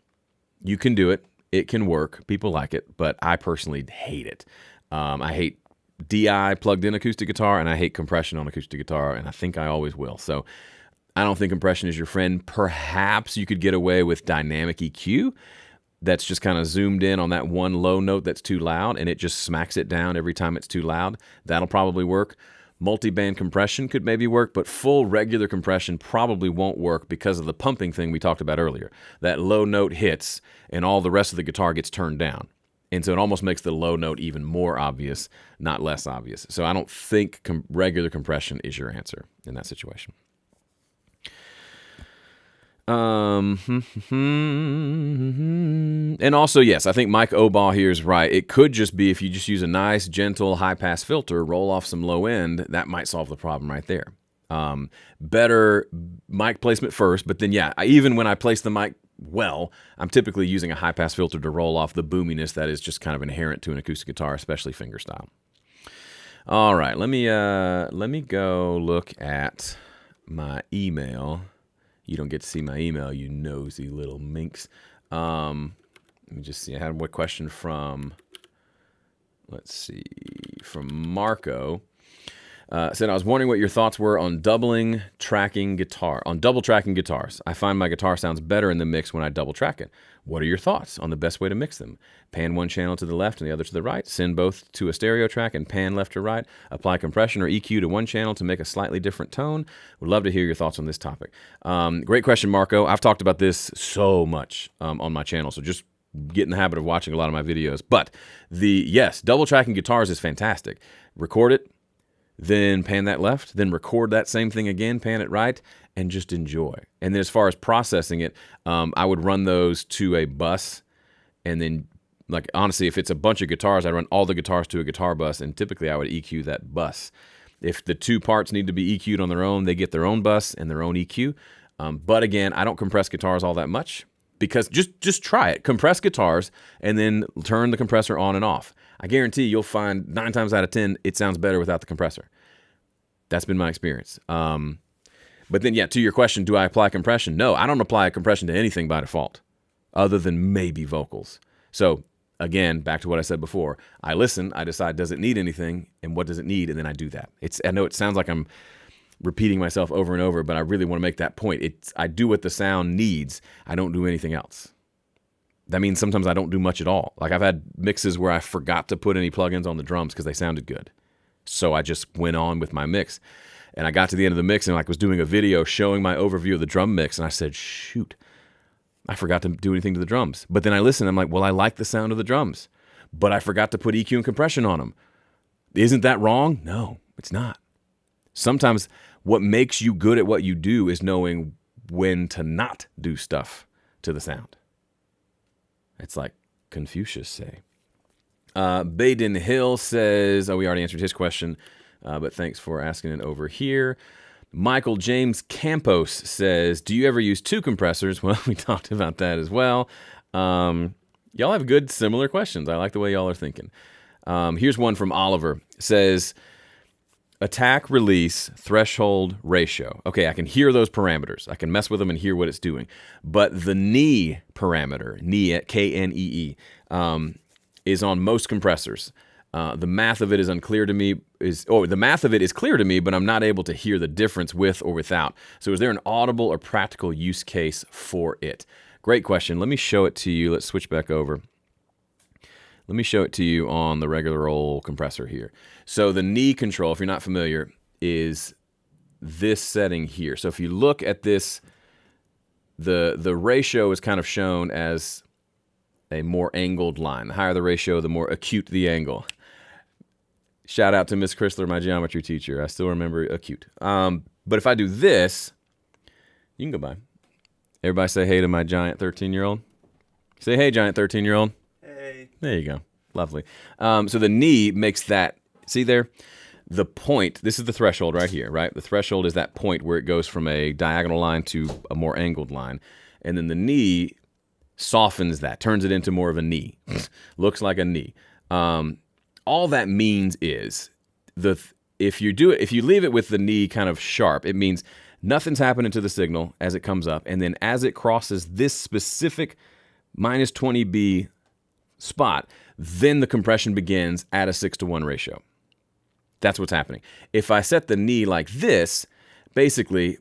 You can do it. It can work. People like it, but I personally hate it. I hate DI plugged in acoustic guitar, and I hate compression on acoustic guitar, and I think I always will. So I don't think compression is your friend. Perhaps you could get away with dynamic EQ that's just kind of zoomed in on that one low note that's too loud, and it just smacks it down every time it's too loud. That'll probably work. Multi-band compression could maybe work, but full regular compression probably won't work because of the pumping thing we talked about earlier. That low note hits, and all the rest of the guitar gets turned down. And so it almost makes the low note even more obvious, not less obvious. So I don't think regular compression is your answer in that situation. And also, yes, I think Mike Obaugh here is right. It could just be if you just use a nice, gentle, high-pass filter, roll off some low end, that might solve the problem right there. Better mic placement first, but then, yeah, even when I place the mic well, I'm typically using a high-pass filter to roll off the boominess that is just kind of inherent to an acoustic guitar, especially fingerstyle. All right, let me go look at my email. You don't get to see my email, you nosy little minx. Let me just see. I had one question from Marco. Said, I was wondering what your thoughts were on double tracking guitars. I find my guitar sounds better in the mix when I double track it. What are your thoughts on the best way to mix them? Pan one channel to the left and the other to the right. Send both to a stereo track and pan left to right. Apply compression or EQ to one channel to make a slightly different tone. Would love to hear your thoughts on this topic. Great question, Marco. I've talked about this so much on my channel, so just get in the habit of watching a lot of my videos. But yes, double tracking guitars is fantastic. Record it, then pan that left, then record that same thing again, pan it right, and just enjoy. And then as far as processing it, I would run those to a bus, and then, like, honestly, if it's a bunch of guitars, I run all the guitars to a guitar bus, and typically I would EQ that bus. If the two parts need to be EQ'd on their own, they get their own bus and their own EQ. But again, I don't compress guitars all that much, because just try it. Compress guitars, and then turn the compressor on and off. I guarantee you'll find 9 times out of 10, it sounds better without the compressor. That's been my experience. But then, yeah, to your question, do I apply compression? No, I don't apply compression to anything by default. other than maybe vocals. So again, back to what I said before. I listen, I decide, does it need anything, and what does it need, and then I do that. I know it sounds like I'm repeating myself over and over, but I really want to make that point. I do what the sound needs. I don't do anything else. That means sometimes I don't do much at all. Like I've had mixes where I forgot to put any plugins on the drums because they sounded good. So I just went on with my mix. And I got to the end of the mix and was doing a video showing my overview of the drum mix. And I said, shoot, I forgot to do anything to the drums. But then I listened. I'm like, well, I like the sound of the drums, but I forgot to put EQ and compression on them. Isn't that wrong? No, it's not. Sometimes what makes you good at what you do is knowing when to not do stuff to the sound. It's like Confucius say. Baden Hill says, we already answered his question, but thanks for asking it over here. Michael James Campos says, do you ever use two compressors? Well, we talked about that as well. Y'all have good, similar questions. I like the way y'all are thinking. Here's one from Oliver. It says, attack, release, threshold, ratio. Okay, I can hear those parameters. I can mess with them and hear what it's doing. But the knee parameter, knee, Knee, is on most compressors. The math of it is unclear to me. The math of it is clear to me, but I'm not able to hear the difference with or without. So is there an audible or practical use case for it? Great question. Let me show it to you. Let's switch back over. Let me show it to you on the regular old compressor here. So the knee control, if you're not familiar, is this setting here. So if you look at this, the ratio is kind of shown as a more angled line. The higher the ratio, the more acute the angle. Shout out to Miss Chrysler, my geometry teacher. I still remember acute. But if I do this, you can go by. Everybody say hey to my giant 13-year-old. Say hey, giant 13-year-old. There you go. Lovely. So the knee makes that, see there? The point, this is the threshold right here, right? The threshold is that point where it goes from a diagonal line to a more angled line. And then the knee softens that, turns it into more of a knee. Looks like a knee. All that means is, if you leave it with the knee kind of sharp, it means nothing's happening to the signal as it comes up. And then as it crosses this specific minus 20B spot, then the compression begins at a 6-to-1 ratio. That's what's happening. If I set the knee like this, basically,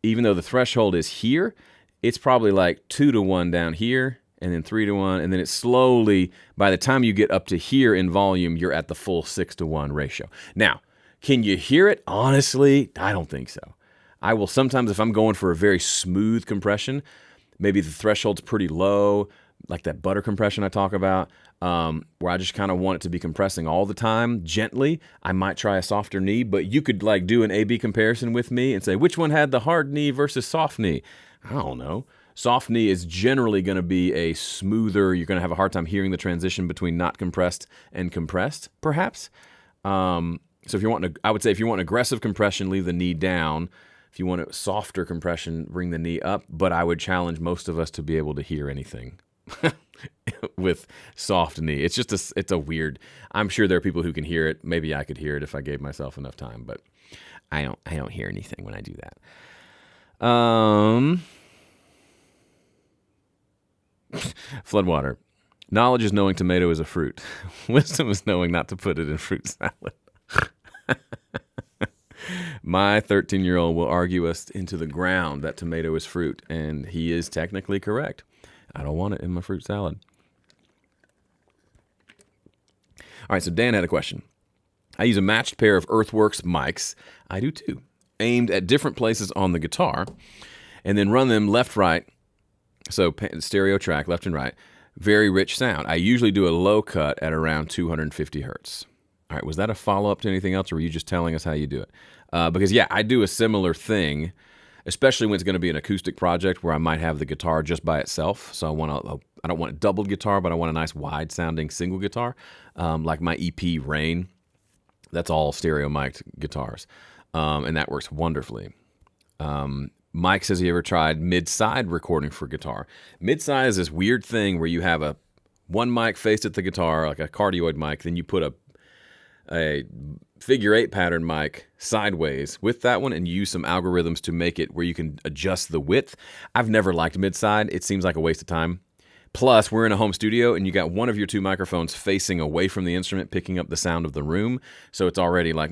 even though the threshold is here, it's probably like 2-to-1 down here, and then 3-to-1, and then it slowly, by the time you get up to here in volume, you're at the full 6-to-1 ratio. Now, can you hear it? Honestly, I don't think so. I will sometimes, if I'm going for a very smooth compression, maybe the threshold's pretty low, like that butter compression I talk about, where I just kind of want it to be compressing all the time, gently, I might try a softer knee, but you could like do an A-B comparison with me and say, which one had the hard knee versus soft knee? I don't know. Soft knee is generally going to be a smoother, you're going to have a hard time hearing the transition between not compressed and compressed, perhaps. So if you want, I would say if you want aggressive compression, leave the knee down. If you want a softer compression, bring the knee up, but I would challenge most of us to be able to hear anything with soft knee. It's just it's a weird, I'm sure there are people who can hear it. Maybe I could hear it if I gave myself enough time, but I don't hear anything when I do that. Floodwater. Knowledge is knowing tomato is a fruit. Wisdom is knowing not to put it in fruit salad. My 13-year-old will argue us into the ground that tomato is fruit, and he is technically correct. I don't want it in my fruit salad. All right, so Dan had a question. I use a matched pair of Earthworks mics. I do too. Aimed at different places on the guitar, and then run them left, right. So stereo track, left and right. Very rich sound. I usually do a low cut at around 250 hertz. All right, was that a follow-up to anything else, or were you just telling us how you do it? Because, yeah, I do a similar thing, especially when it's going to be an acoustic project where I might have the guitar just by itself. So I don't want a doubled guitar, but I want a nice wide-sounding single guitar, like my EP Rain. That's all stereo-mic'd guitars, and that works wonderfully. Mike says he ever tried mid-side recording for guitar. Mid-side is this weird thing where you have one mic faced at the guitar, like a cardioid mic, then you put a figure 8 pattern mic sideways with that one and use some algorithms to make it where you can adjust the width. I've never liked mid-side. It seems like a waste of time. Plus, we're in a home studio and you got one of your 2 microphones facing away from the instrument, picking up the sound of the room. So it's already like,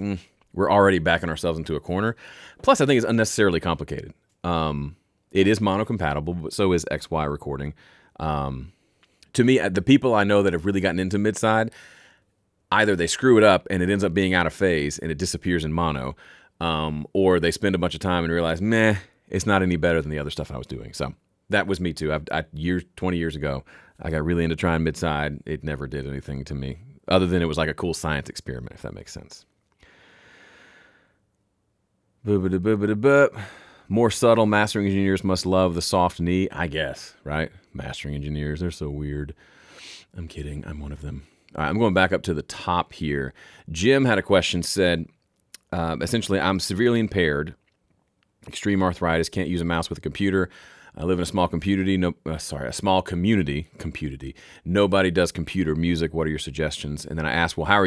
we're already backing ourselves into a corner. Plus, I think it's unnecessarily complicated. It is mono-compatible, but so is XY recording. To me, the people I know that have really gotten into mid-side, either they screw it up and it ends up being out of phase and it disappears in mono, or they spend a bunch of time and realize, meh, it's not any better than the other stuff I was doing. So that was me too. 20 years ago, I got really into trying mid-side. It never did anything to me, other than it was like a cool science experiment, if that makes sense. More subtle mastering engineers must love the soft knee, I guess, right? Mastering engineers, they're so weird. I'm kidding. I'm one of them. All right, I'm going back up to the top here. Jim had a question, said, essentially, I'm severely impaired, extreme arthritis, can't use a mouse with a computer. I live in a small community. Nobody does computer music. What are your suggestions? And then I asked, well, how are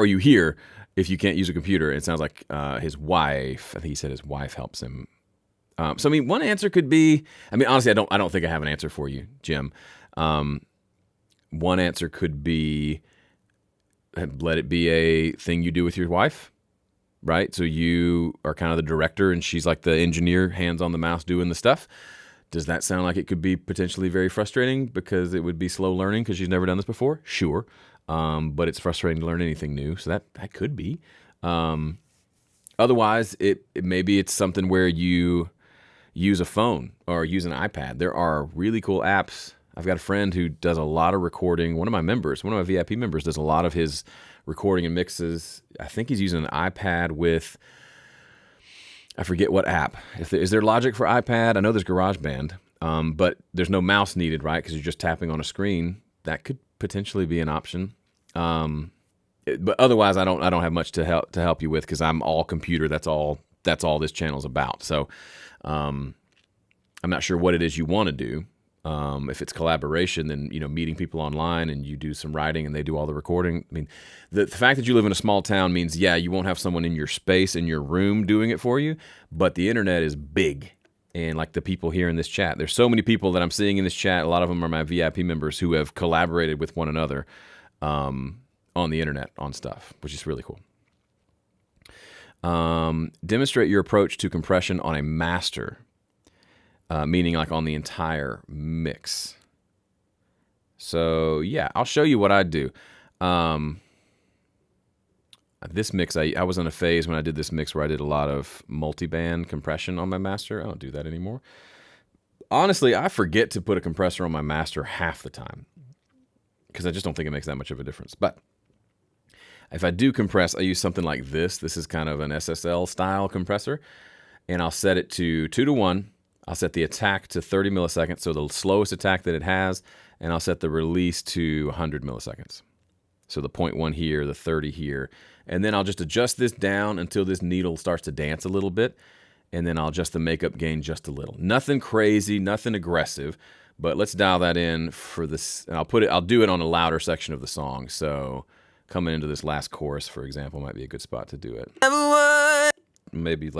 you here if you can't use a computer? It sounds like his wife, I think he said his wife helps him. So, I mean, one answer could be, I mean, honestly, I don't think I have an answer for you, Jim. One answer could be, let it be a thing you do with your wife, right? So you are kind of the director and she's like the engineer, hands on the mouse doing the stuff. Does that sound like it could be potentially very frustrating because it would be slow learning because she's never done this before? Sure. But it's frustrating to learn anything new. So that could be. Otherwise, maybe it's something where you use a phone or use an iPad. There are really cool apps. I've got a friend who does a lot of recording. One of my VIP members does a lot of his recording and mixes. I think he's using an iPad with, I forget what app. Is there Logic for iPad? I know there's GarageBand, but there's no mouse needed, right? Because you're just tapping on a screen. That could potentially be an option. But otherwise, I don't have much to help you with because I'm all computer. That's all this channel's about. So I'm not sure what it is you want to do. If it's collaboration, then, meeting people online and you do some writing and they do all the recording. I mean, the fact that you live in a small town means, yeah, you won't have someone in your space, in your room doing it for you, but the internet is big. And like the people here in this chat, there's so many people that I'm seeing in this chat. A lot of them are my VIP members who have collaborated with one another, on the internet on stuff, which is really cool. Demonstrate your approach to compression on a master. Meaning like on the entire mix. So yeah, I'll show you what I do. This mix, I was in a phase when I did this mix where I did a lot of multi-band compression on my master. I don't do that anymore. Honestly, I forget to put a compressor on my master half the time because I just don't think it makes that much of a difference. But if I do compress, I use something like this. This is kind of an SSL style compressor, and I'll set it to 2-to-1. I'll set the attack to 30 milliseconds, so the slowest attack that it has, and I'll set the release to 100 milliseconds. So the 0.1 here, the 30 here, and then I'll just adjust this down until this needle starts to dance a little bit, and then I'll adjust the makeup gain just a little. Nothing crazy, nothing aggressive, but let's dial that in for this, and I'll do it on a louder section of the song. So coming into this last chorus, for example, might be a good spot to do it. Maybe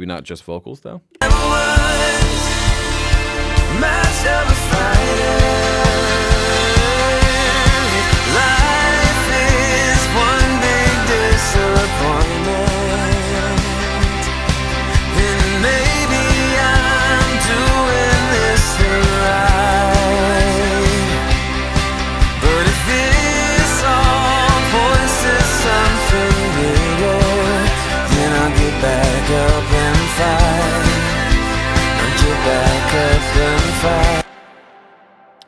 not just vocals though. Life is one big disappointment, and maybe I'm doing this thing right. But if this all points to something bigger, then I'll get back up and fight.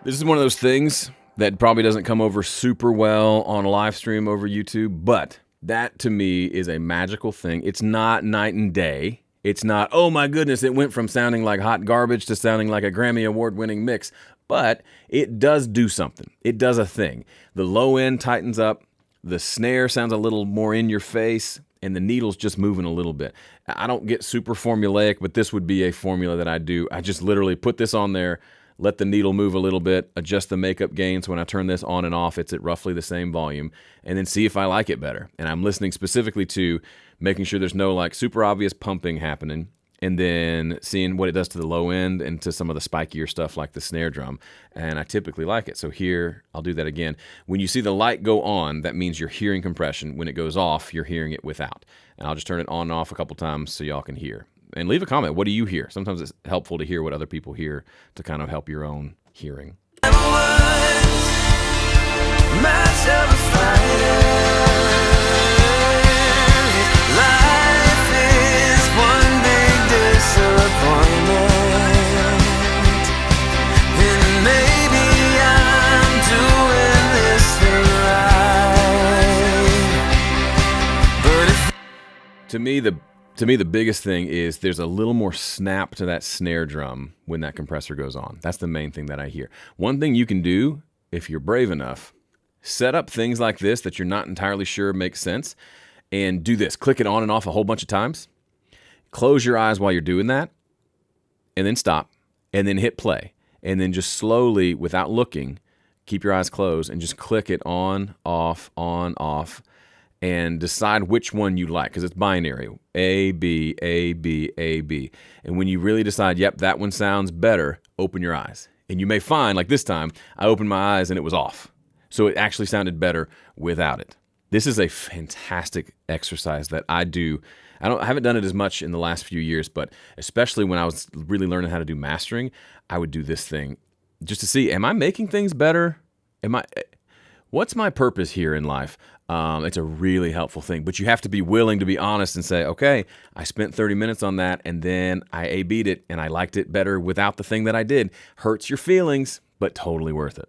This is one of those things that probably doesn't come over super well on a live stream over YouTube, but that to me is a magical thing. It's not night and day. It's not, oh my goodness, it went from sounding like hot garbage to sounding like a Grammy award-winning mix, but it does do something. It does a thing. The low end tightens up, the snare sounds a little more in your face, and the needle's just moving a little bit. I don't get super formulaic, but this would be a formula that I do. I just literally put this on there, let the needle move a little bit, adjust the makeup gain. So when I turn this on and off, it's at roughly the same volume, and then see if I like it better. And I'm listening specifically to making sure there's no like super obvious pumping happening, and then seeing what it does to the low end and to some of the spikier stuff like the snare drum. And I typically like it. So here, I'll do that again. When you see the light go on, that means you're hearing compression. When it goes off, you're hearing it without. And I'll just turn it on and off a couple times so y'all can hear. And leave a comment. What do you hear? Sometimes it's helpful to hear what other people hear to kind of help your own hearing. To me, the biggest thing is there's a little more snap to that snare drum when that compressor goes on. That's the main thing that I hear. One thing you can do, if you're brave enough, set up things like this that you're not entirely sure make sense, and do this. Click it on and off a whole bunch of times. Close your eyes while you're doing that, and then stop, and then hit play. And then just slowly, without looking, keep your eyes closed and just click it on, off, and decide which one you like, because it's binary, A, B, A, B, A, B. And when you really decide, yep, that one sounds better, open your eyes. And you may find, like this time, I opened my eyes and it was off. So it actually sounded better without it. This is a fantastic exercise that I do. I haven't done it as much in the last few years, but especially when I was really learning how to do mastering, I would do this thing just to see, am I making things better? What's my purpose here in life? It's a really helpful thing, but you have to be willing to be honest and say, okay, I spent 30 minutes on that, and then I A-B'd it, and I liked it better without the thing that I did. Hurts your feelings, but totally worth it.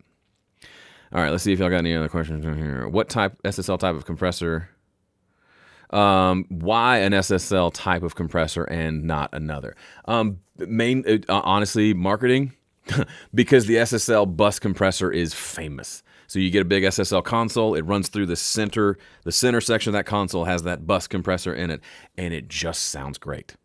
All right, let's see if y'all got any other questions in here. What SSL type of compressor? Why an SSL type of compressor and not another? Honestly, marketing, because the SSL bus compressor is famous. So you get a big SSL console, it runs through the center section of that console has that bus compressor in it, and it just sounds great.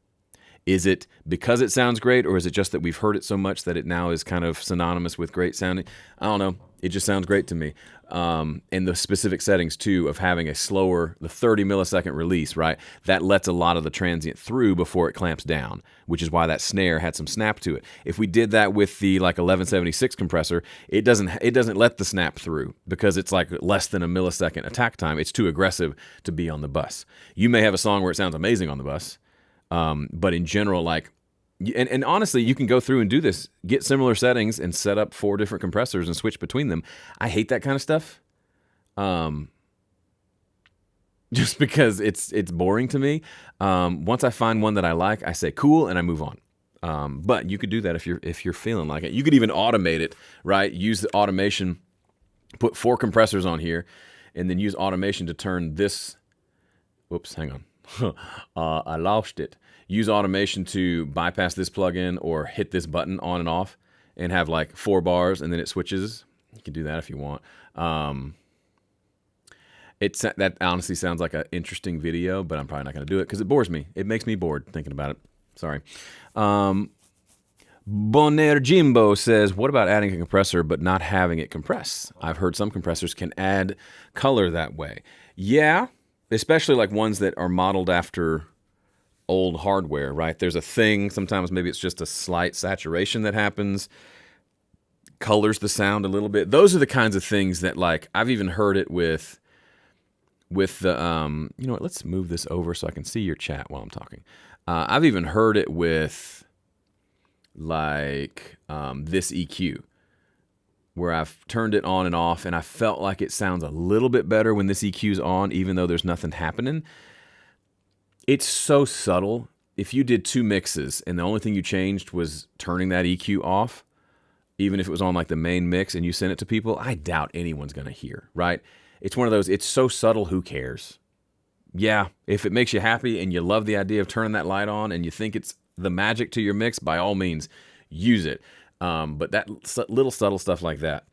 Is it because it sounds great, or is it just that we've heard it so much that it now is kind of synonymous with great sounding? I don't know. It just sounds great to me. And the specific settings, too, of having a slower, the 30 millisecond release, right? That lets a lot of the transient through before it clamps down, which is why that snare had some snap to it. If we did that with the 1176 compressor, it doesn't let the snap through because it's like less than a millisecond attack time. It's too aggressive to be on the bus. You may have a song where it sounds amazing on the bus, but in general, and honestly, you can go through and do this. Get similar settings and set up 4 different compressors and switch between them. I hate that kind of stuff, just because it's boring to me. Once I find one that I like, I say cool and I move on. But you could do that if you're feeling like it. You could even automate it, right? Use the automation, put 4 compressors on here, and then use automation to turn this. Whoops, hang on. I lost it. Use automation to bypass this plugin or hit this button on and off and have 4 bars and then it switches. You can do that if you want. That honestly sounds like an interesting video, but I'm probably not going to do it because it bores me. It makes me bored thinking about it. Sorry. Bonaire Jimbo says, what about adding a compressor but not having it compress? I've heard some compressors can add color that way. Yeah, especially ones that are modeled after old hardware, right? There's a thing, sometimes maybe it's just a slight saturation that happens, colors the sound a little bit. Those are the kinds of things that I've even heard it with the, you know what, let's move this over so I can see your chat while I'm talking. I've even heard it with this EQ, where I've turned it on and off and I felt like it sounds a little bit better when this EQ's on, even though there's nothing happening. It's so subtle. If you did 2 mixes and the only thing you changed was turning that EQ off, even if it was on the main mix and you sent it to people, I doubt anyone's going to hear, right? It's one of those, it's so subtle, who cares? Yeah, if it makes you happy and you love the idea of turning that light on and you think it's the magic to your mix, by all means, use it. But that little subtle stuff like that,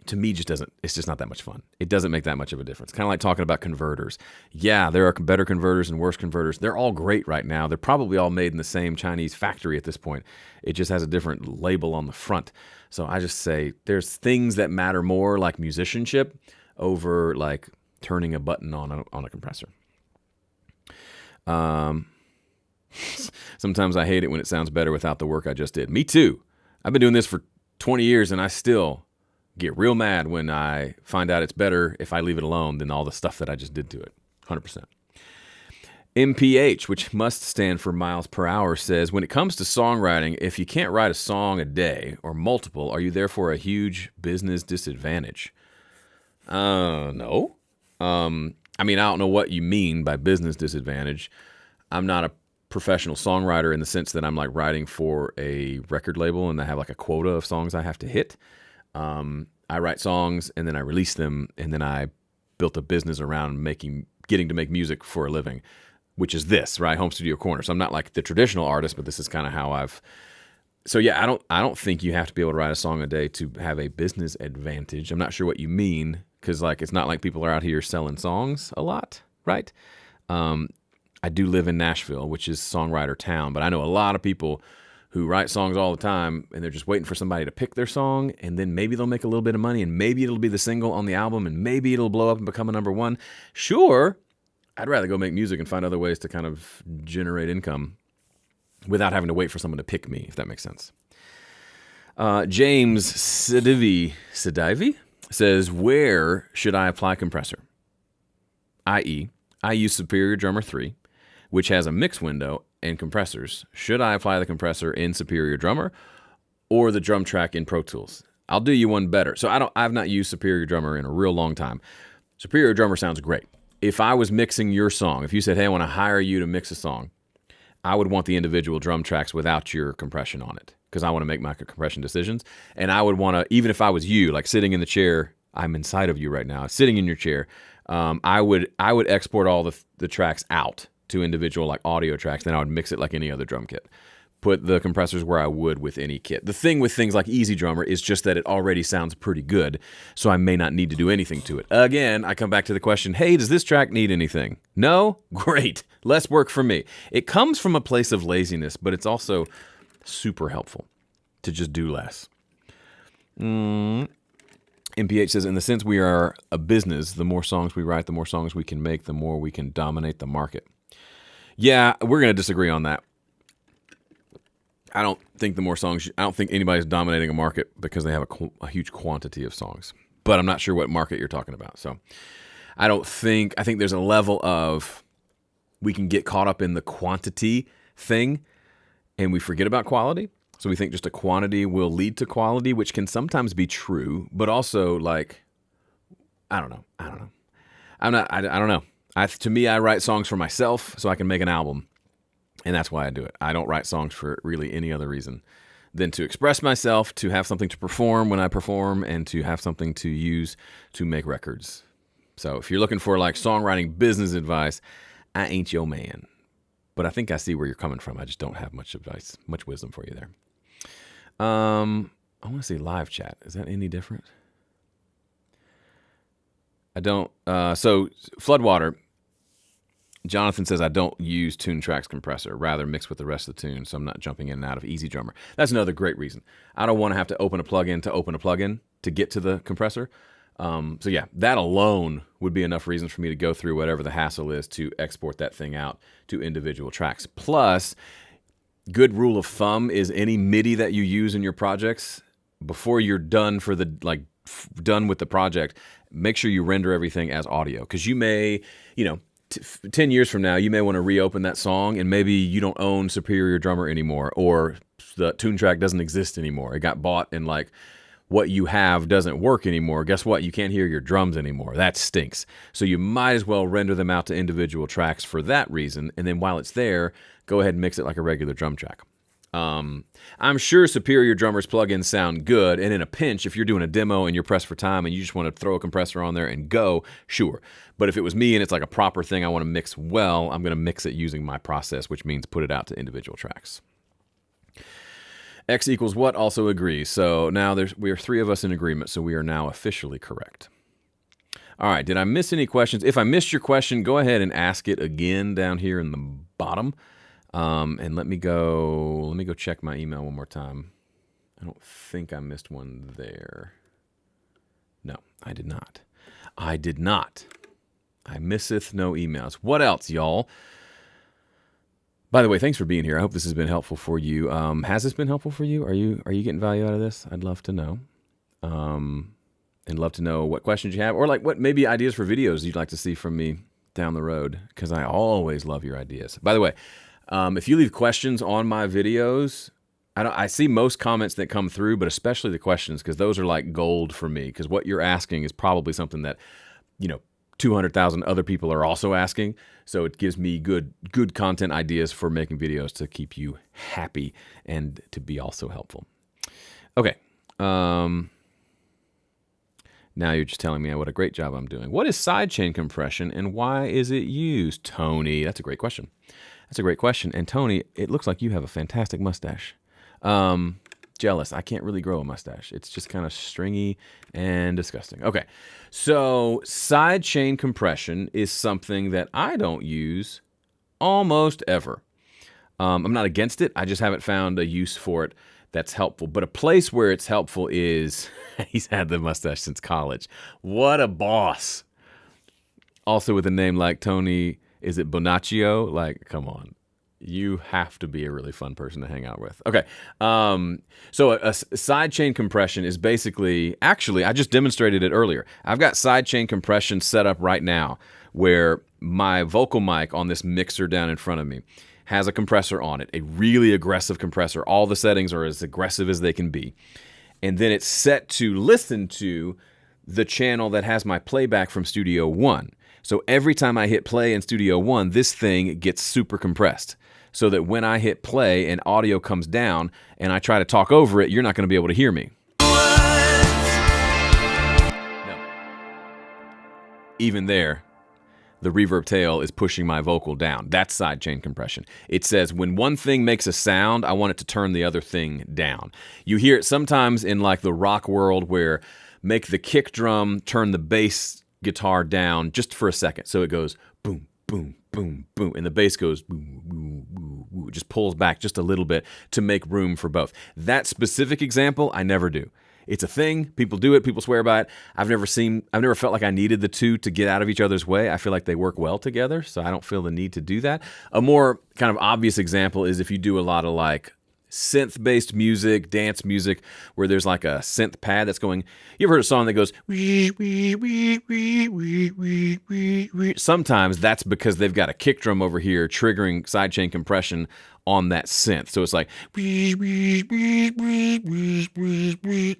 to me it's just not that much fun. It doesn't make that much of a difference. Kind of like talking about converters. Yeah, there are better converters and worse converters. They're all great right now. They're probably all made in the same Chinese factory at this point. It just has a different label on the front. So I just say there's things that matter more, like musicianship, over like turning a button on a compressor. Sometimes I hate it when it sounds better without the work I just did. Me too. I've been doing this for 20 years and I still get real mad when I find out it's better if I leave it alone than all the stuff that I just did to it. 100%. MPH, which must stand for miles per hour, says, when it comes to songwriting, if you can't write a song a day or multiple, are you therefore a huge business disadvantage? No. I mean, I don't know what you mean by business disadvantage. I'm not a professional songwriter in the sense that I'm like writing for a record label and I have like a quota of songs I have to hit. I write songs and then I release them, and then I built a business around getting to make music for a living, which is this, right? Home Studio Corner. So I'm not like the traditional artist, but this is kind of how so yeah, I don't think you have to be able to write a song a day to have a business advantage. I'm not sure what you mean, because like it's not like people are out here selling songs a lot, right? I do live in Nashville, which is songwriter town, but I know a lot of people who write songs all the time, and they're just waiting for somebody to pick their song, and then maybe they'll make a little bit of money, and maybe it'll be the single on the album, and maybe it'll blow up and become a number one. Sure, I'd rather go make music and find other ways to kind of generate income without having to wait for someone to pick me, if that makes sense. James Sidivi says, where should I apply compressor? I.e., I use Superior Drummer 3, which has a mix window and compressors. Should I apply the compressor in Superior Drummer or the drum track in Pro Tools? I'll do you one better. So I've not used Superior Drummer in a real long time. Superior Drummer sounds great. If I was mixing your song, if you said, hey, I want to hire you to mix a song, I would want the individual drum tracks without your compression on it, because I want to make my compression decisions. And I would want to, even if I was you, like sitting in the chair, I'm inside of you right now, sitting in your chair, I would export all the tracks out to individual like audio tracks, then I would mix it like any other drum kit. Put the compressors where I would with any kit. The thing with things like Easy Drummer is just that it already sounds pretty good, so I may not need to do anything to it. Again, I come back to the question, hey, does this track need anything? No? Great. Less work for me. It comes from a place of laziness, but it's also super helpful to just do less. MPH says, in the sense we are a business, the more songs we write, the more songs we can make, the more we can dominate the market. Yeah, we're going to disagree on that. I don't think anybody's dominating a market because they have a huge quantity of songs. But I'm not sure what market you're talking about. So I think there's a level of, we can get caught up in the quantity thing and we forget about quality. So we think just a quantity will lead to quality, which can sometimes be true, but also like, I don't know. I don't know. To me, I write songs for myself so I can make an album, and that's why I do it. I don't write songs for really any other reason than to express myself, to have something to perform when I perform, and to have something to use to make records. So if you're looking for like songwriting business advice, I ain't your man. But I think I see where you're coming from. I just don't have much advice, much wisdom for you there. I want to see live chat. Is that any different? I don't. So Floodwater, Jonathan says, I don't use Tune Tracks compressor, rather mix with the rest of the tune, so I'm not jumping in and out of Easy Drummer. That's another great reason. I don't want to have to open a plugin to get to the compressor. So yeah, that alone would be enough reasons for me to go through whatever the hassle is to export that thing out to individual tracks. Plus, good rule of thumb is any MIDI that you use in your projects, before you're done done with the project, make sure you render everything as audio, because you may, 10 years from now, you may want to reopen that song and maybe you don't own Superior Drummer anymore, or the tune track doesn't exist anymore. It got bought and like what you have doesn't work anymore. Guess what? You can't hear your drums anymore. That stinks. So you might as well render them out to individual tracks for that reason. And then while it's there, go ahead and mix it like a regular drum track. I'm sure Superior Drummer's plugins sound good, and in a pinch, if you're doing a demo and you're pressed for time and you just want to throw a compressor on there and go, sure. But if it was me and it's like a proper thing I want to mix well, I'm going to mix it using my process, which means put it out to individual tracks. X equals what also agrees. So now we are 3 of us in agreement, so we are now officially correct. All right, did I miss any questions? If I missed your question, go ahead and ask it again down here in the bottom. And let me go check my email one more time. I don't think I missed one there. No, I did not. I misseth no emails. What else, y'all? By the way, thanks for being here. I hope this has been helpful for you. Has this been helpful for you? Are you getting value out of this? I'd love to know. And love to know what questions you have, or like what maybe ideas for videos you'd like to see from me down the road, because I always love your ideas. By the way, if you leave questions on my videos, I see most comments that come through, but especially the questions, because those are like gold for me, because what you're asking is probably something that, 200,000 other people are also asking. So it gives me good content ideas for making videos to keep you happy and to be also helpful. Okay. Now you're just telling me what a great job I'm doing. What is sidechain compression and why is it used? Tony, that's a great question. And Tony, it looks like you have a fantastic mustache. Jealous. I can't really grow a mustache. It's just kind of stringy and disgusting. Okay. So sidechain compression is something that I don't use almost ever. I'm not against it. I just haven't found a use for it that's helpful. But a place where it's helpful is he's had the mustache since college. What a boss. Also with a name like Tony, is it Bonaccio? Like, come on. You have to be a really fun person to hang out with. Okay. So a sidechain compression is basically, actually, I just demonstrated it earlier. I've got sidechain compression set up right now where my vocal mic on this mixer down in front of me has a compressor on it, a really aggressive compressor. All the settings are as aggressive as they can be. And then it's set to listen to the channel that has my playback from Studio One. So every time I hit play in Studio One, this thing gets super compressed. So that when I hit play and audio comes down and I try to talk over it, you're not going to be able to hear me. No. Even there, the reverb tail is pushing my vocal down. That's sidechain compression. It says when one thing makes a sound, I want it to turn the other thing down. You hear it sometimes in like the rock world where make the kick drum turn the bass guitar down just for a second. So it goes boom, boom, boom, boom, and the bass goes boom, boom, boom, boom. It just pulls back just a little bit to make room for both. That specific example, I never do. It's a thing. People do it. People swear by it. I've never felt like I needed the two to get out of each other's way. I feel like they work well together, so I don't feel the need to do that. A more kind of obvious example is if you do a lot of like synth-based music, dance music, where there's like a synth pad that's going. You ever heard a song that goes? Sometimes that's because they've got a kick drum over here triggering sidechain compression on that synth. So it's like,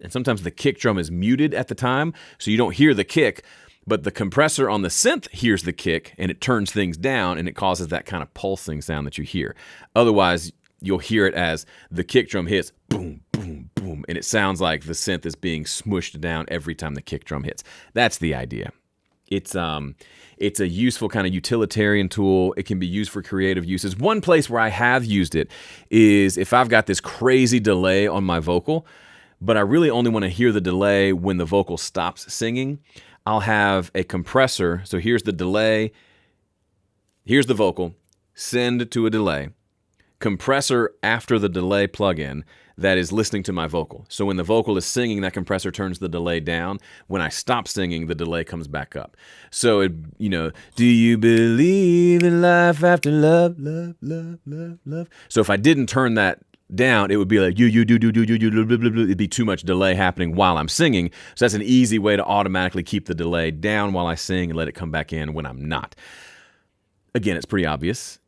and sometimes the kick drum is muted at the time, so you don't hear the kick, but the compressor on the synth hears the kick, and it turns things down, and it causes that kind of pulsing sound that you hear. Otherwise, you'll hear it as the kick drum hits, boom, boom, boom, and it sounds like the synth is being smushed down every time the kick drum hits. That's the idea. It's a useful kind of utilitarian tool. It can be used for creative uses. One place where I have used it is if I've got this crazy delay on my vocal, but I really only want to hear the delay when the vocal stops singing. I'll have a compressor. So here's the delay. Here's the vocal. Send to a delay. Compressor after the delay plugin that is listening to my vocal. So when the vocal is singing, that compressor turns the delay down. When I stop singing, the delay comes back up. So, do you believe in life after love, love, love, love, love? So if I didn't turn that down, it would be like, you, do, it'd be too much delay happening while I'm singing. So that's an easy way to automatically keep the delay down while I sing and let it come back in when I'm not. Again, it's pretty obvious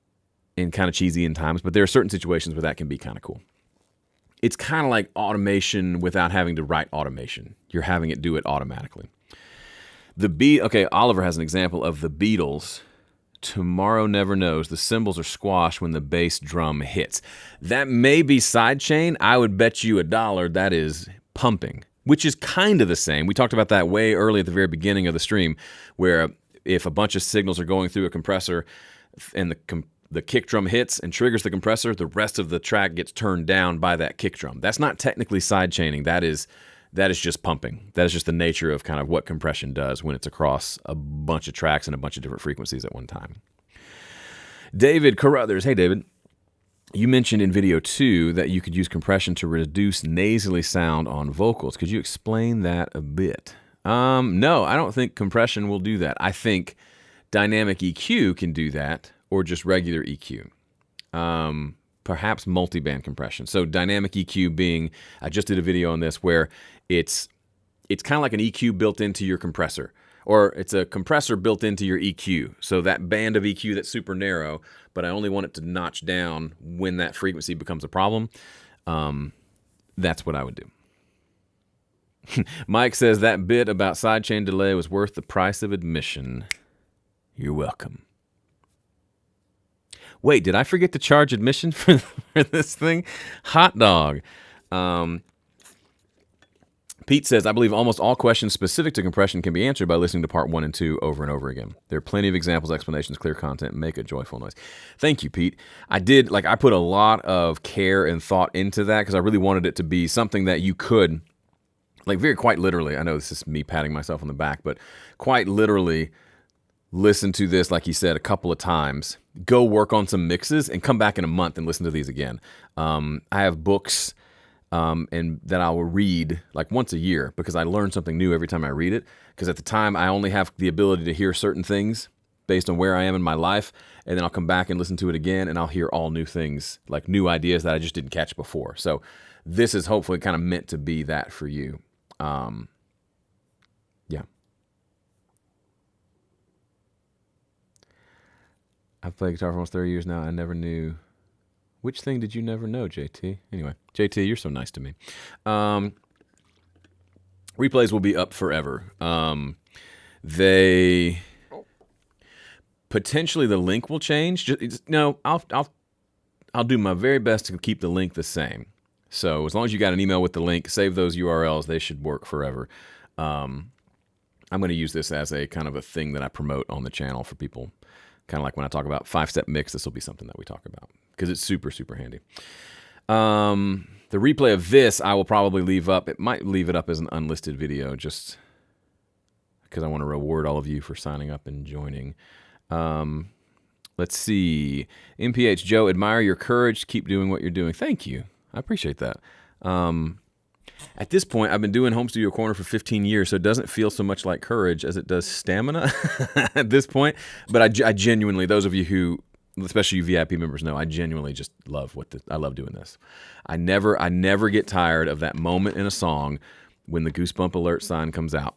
and kind of cheesy in times, but there are certain situations where that can be kind of cool. It's kind of like automation without having to write automation. You're having it do it automatically. Oliver has an example of the Beatles. Tomorrow Never Knows. The cymbals are squashed when the bass drum hits. That may be sidechain. I would bet you $1 that is pumping, which is kind of the same. We talked about that way early at the very beginning of the stream, where if a bunch of signals are going through a compressor and the kick drum hits and triggers the compressor, the rest of the track gets turned down by that kick drum. That's not technically side chaining. That is just pumping. That is just the nature of kind of what compression does when it's across a bunch of tracks and a bunch of different frequencies at one time. David Carruthers. Hey, David. You mentioned in video 2 that you could use compression to reduce nasally sound on vocals. Could you explain that a bit? No, I don't think compression will do that. I think dynamic EQ can do that, or just regular EQ. Perhaps multiband compression. So dynamic EQ being, I just did a video on this where it's kind of like an EQ built into your compressor, or it's a compressor built into your EQ. So that band of EQ that's super narrow, but I only want it to notch down when that frequency becomes a problem. That's what I would do. Mike says that bit about sidechain delay was worth the price of admission. You're welcome. Wait, did I forget to charge admission for this thing? Hot dog. Pete says, I believe almost all questions specific to compression can be answered by listening to part 1 and 2 over and over again. There are plenty of examples, explanations, clear content, make a joyful noise. Thank you, Pete. I put a lot of care and thought into that because I really wanted it to be something that you could, quite literally, I know this is me patting myself on the back, but quite literally listen to this, like he said, a couple of times, go work on some mixes, and come back in a month and listen to these again. I have books and that I will read once a year because I learn something new every time I read it. Because at the time, I only have the ability to hear certain things based on where I am in my life, and then I'll come back and listen to it again, and I'll hear all new things, like new ideas that I just didn't catch before. So this is hopefully kind of meant to be that for you. Yeah. I've played guitar for almost 30 years now. I never knew. Which thing did you never know, JT? Anyway, JT, you're so nice to me. Replays will be up forever. They potentially the link will change. No, I'll do my very best to keep the link the same. So as long as you got an email with the link, save those URLs. They should work forever. I'm going to use this as a kind of a thing that I promote on the channel for people. Kind of like when I talk about 5-step mix, this will be something that we talk about because it's super, super handy. The replay of this, I will probably leave up. It might leave it up as an unlisted video just because I want to reward all of you for signing up and joining. Let's see. MPH, Joe, admire your courage. Keep doing what you're doing. Thank you. I appreciate that. At this point, I've been doing Home Studio Corner for 15 years, so it doesn't feel so much like courage as it does stamina at this point. But I genuinely, those of you who, especially you VIP members, know I genuinely just love I love doing this. I never get tired of that moment in a song when the goosebump alert sign comes out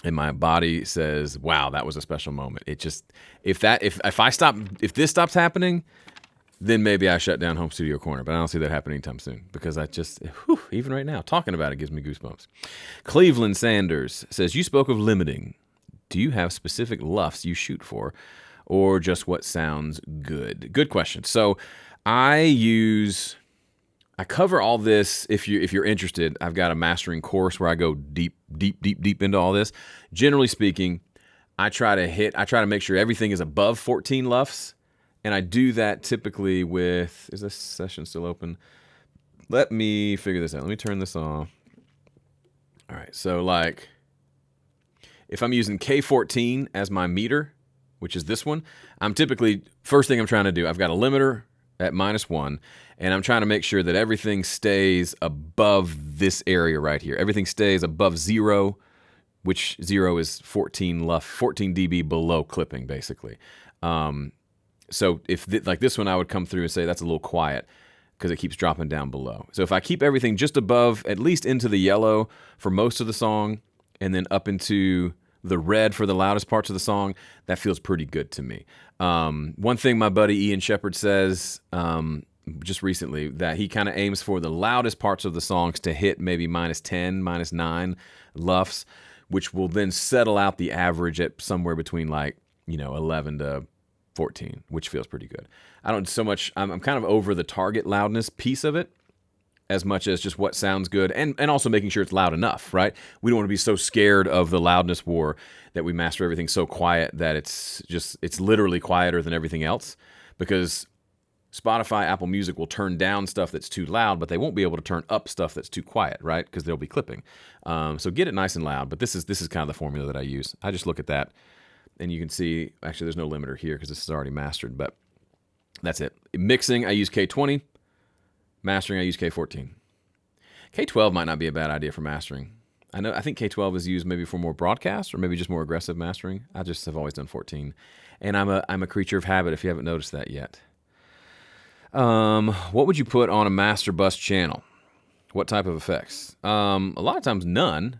and my body says, "Wow, that was a special moment." It just if this stops happening, then maybe I shut down Home Studio Corner, but I don't see that happening anytime soon because even right now, talking about it gives me goosebumps. Cleveland Sanders says, you spoke of limiting. Do you have specific luffs you shoot for or just what sounds good? Good question. So I cover all this. If you're interested, I've got a mastering course where I go deep into all this. Generally speaking, I try to make sure everything is above 14 luffs. And I do that typically with, is this session still open? Let me figure this out. Let me turn this off. All right, so if I'm using K14 as my meter, which is this one, I'm typically, first thing I'm trying to do, I've got a limiter at -1, and I'm trying to make sure that everything stays above this area right here. Everything stays above 0, which 0 is 14 dB below clipping, basically. So if this one, I would come through and say that's a little quiet because it keeps dropping down below. So if I keep everything just above, at least into the yellow for most of the song, and then up into the red for the loudest parts of the song, that feels pretty good to me. One thing my buddy Ian Shepherd says just recently, that he kind of aims for the loudest parts of the songs to hit maybe -10, -9 luffs, which will then settle out the average at somewhere between 11 to 14, which feels pretty good. I don't so much, I'm kind of over the target loudness piece of it as much as just what sounds good and also making sure it's loud enough, right? We don't want to be so scared of the loudness war that we master everything so quiet that it's literally quieter than everything else. because Spotify, Apple Music will turn down stuff that's too loud, but they won't be able to turn up stuff that's too quiet, right? Because they'll be clipping. So get it nice and loud. But this is kind of the formula that I use. I just look at that, and you can see, actually, there's no limiter here because this is already mastered, but that's it. Mixing, I use K20. Mastering, I use K14. K12 might not be a bad idea for mastering. I think K12 is used maybe for more broadcast or maybe just more aggressive mastering. I just have always done 14. And I'm a creature of habit if you haven't noticed that yet. What would you put on a master bus channel? What type of effects? A lot of times none.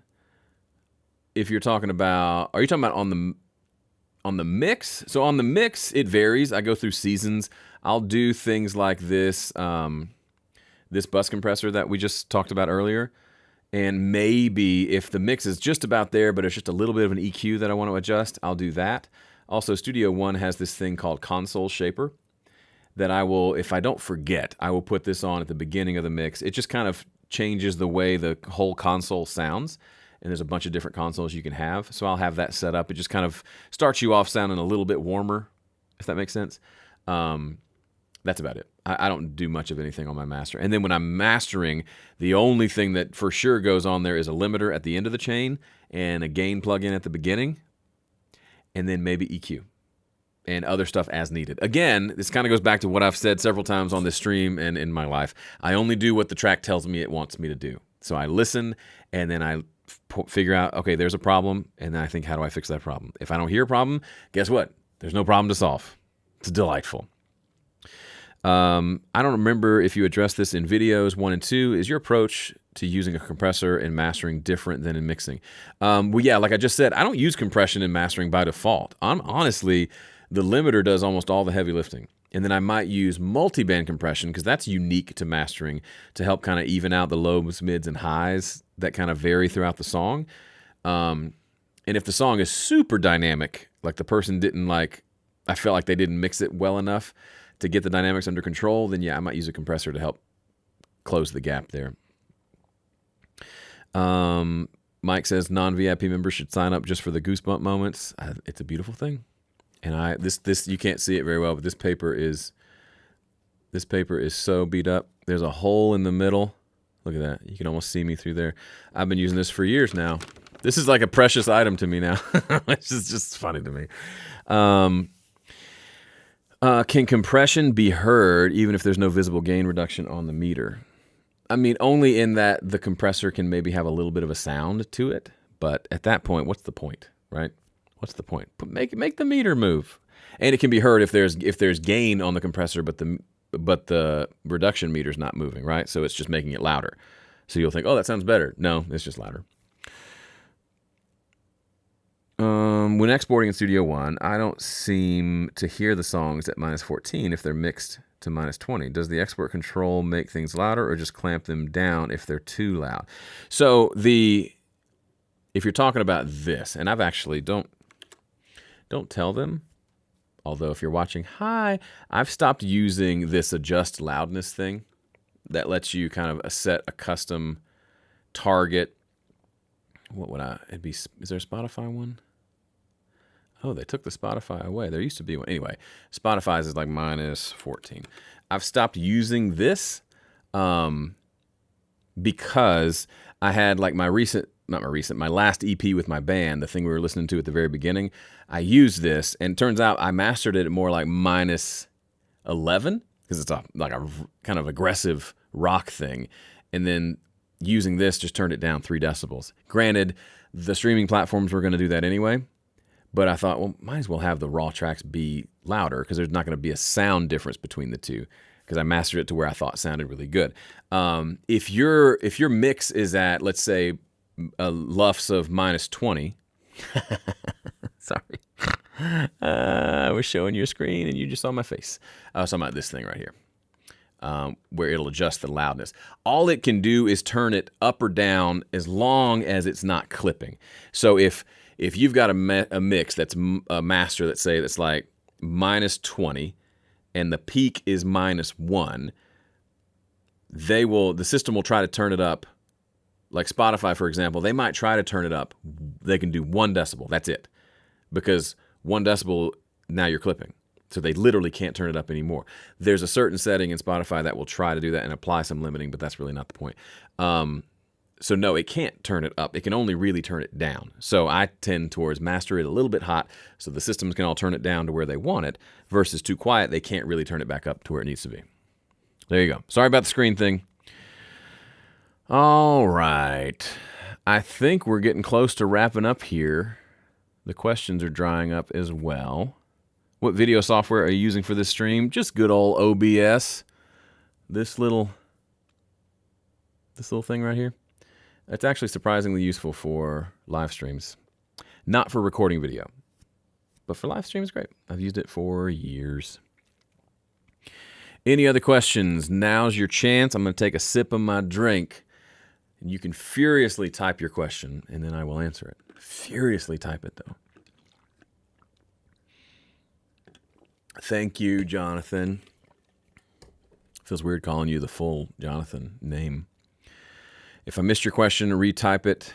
If you're talking about, are you talking about on the mix? So on the mix, it varies. I go through seasons. I'll do things like this, this bus compressor that we just talked about earlier. And maybe if the mix is just about there, but it's just a little bit of an EQ that I want to adjust, I'll do that. Also, Studio One has this thing called Console Shaper that I will, if I don't forget, I will put this on at the beginning of the mix. It just kind of changes the way the whole console sounds. And there's a bunch of different consoles you can have. So I'll have that set up. It just kind of starts you off sounding a little bit warmer, if that makes sense. That's about it. I don't do much of anything on my master. And then when I'm mastering, the only thing that for sure goes on there is a limiter at the end of the chain and a gain plugin at the beginning, and then maybe EQ and other stuff as needed. Again, this kind of goes back to what I've said several times on this stream and in my life. I only do what the track tells me it wants me to do. So I listen, and then I figure out, okay, there's a problem, and then I think, how do I fix that problem? If I don't hear a problem, guess what? There's no problem to solve. It's delightful. I don't remember if you addressed this in videos 1 and 2. Is your approach to using a compressor and mastering different than in mixing? Well, yeah, like I just said, I don't use compression in mastering by default. Honestly, the limiter does almost all the heavy lifting. And then I might use multi-band compression because that's unique to mastering to help kind of even out the lows, mids, and highs that kind of vary throughout the song. And if the song is super dynamic, like the person didn't I felt like they didn't mix it well enough to get the dynamics under control, then yeah, I might use a compressor to help close the gap there. Mike says non-VIP members should sign up just for the goosebump moments. It's a beautiful thing. And this you can't see it very well, but this paper is so beat up. There's a hole in the middle. Look at that. You can almost see me through there. I've been using this for years now. This is like a precious item to me now. It's just funny to me. Can compression be heard even if there's no visible gain reduction on the meter? I mean, only in that the compressor can maybe have a little bit of a sound to it. But at that point, what's the point, right? What's the point? Make the meter move, and it can be heard if there's gain on the compressor, but the reduction meter's not moving, right? So it's just making it louder. So you'll think, oh, that sounds better. No, it's just louder. When exporting in Studio One, I don't seem to hear the songs at -14 if they're mixed to -20. Does the export control make things louder or just clamp them down if they're too loud? So if you're talking about this, and I've actually don't tell them, although if you're watching, hi, I've stopped using this adjust loudness thing that lets you kind of set a custom target. Is there a Spotify one? Oh, they took the Spotify away. There used to be one. Anyway, Spotify's is like -14. I've stopped using this because I had like my last EP with my band, the thing we were listening to at the very beginning. I used this, and it turns out I mastered it at more like -11 because it's like a kind of aggressive rock thing. And then using this just turned it down 3 decibels. Granted, the streaming platforms were going to do that anyway. But I thought, well, might as well have the raw tracks be louder because there's not going to be a sound difference between the two because I mastered it to where I thought it sounded really good. If your mix is at, let's say, LUFS of -20, sorry, I was showing you a screen and you just saw my face. I was talking about this thing right here, where it'll adjust the loudness. All it can do is turn it up or down as long as it's not clipping. So if you've got a mix that's a master, let's say that's like -20, and the peak is -1, the system will try to turn it up. Like Spotify, for example, they might try to turn it up. They can do 1 decibel. That's it, because 1 decibel now you're clipping. So they literally can't turn it up anymore. There's a certain setting in Spotify that will try to do that and apply some limiting, but that's really not the point. So no, it can't turn it up. It can only really turn it down. So I tend towards master it a little bit hot so the systems can all turn it down to where they want it versus too quiet. They can't really turn it back up to where it needs to be. There you go. Sorry about the screen thing. All right. I think we're getting close to wrapping up here. The questions are drying up as well. What video software are you using for this stream? Just good old OBS. This little thing right here. It's actually surprisingly useful for live streams. Not for recording video, but for live streams, great. I've used it for years. Any other questions? Now's your chance. I'm going to take a sip of my drink, and you can furiously type your question, and then I will answer it. Furiously type it, though. Thank you, Jonathan. Feels weird calling you the full Jonathan name. If I missed your question, retype it.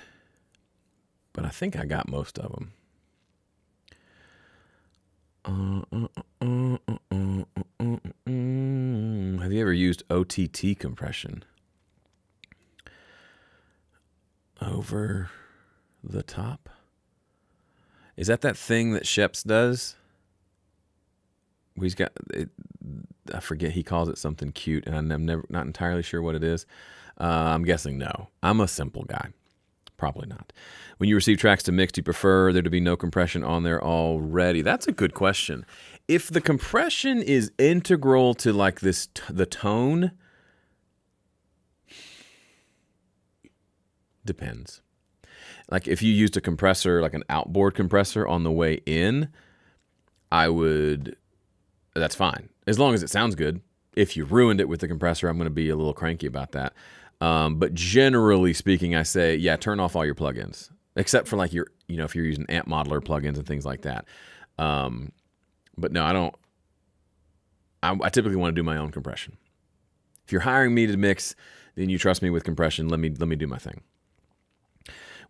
But I think I got most of them. Have you ever used OTT compression? Over the top? Is that thing that Sheps does? He's got, I forget, he calls it something cute, and I'm not entirely sure what it is. I'm guessing no. I'm a simple guy. Probably not. When you receive tracks to mix, do you prefer there to be no compression on there already? That's a good question. If the compression is integral to like this, the tone, depends. Like if you used a compressor, like an outboard compressor on the way in, that's fine. As long as it sounds good. If you ruined it with the compressor, I'm going to be a little cranky about that. But generally speaking, I say, yeah, turn off all your plugins, except for like if you're using amp modeler plugins and things like that. But no, I don't. I typically want to do my own compression. If you're hiring me to mix, then you trust me with compression. Let me do my thing.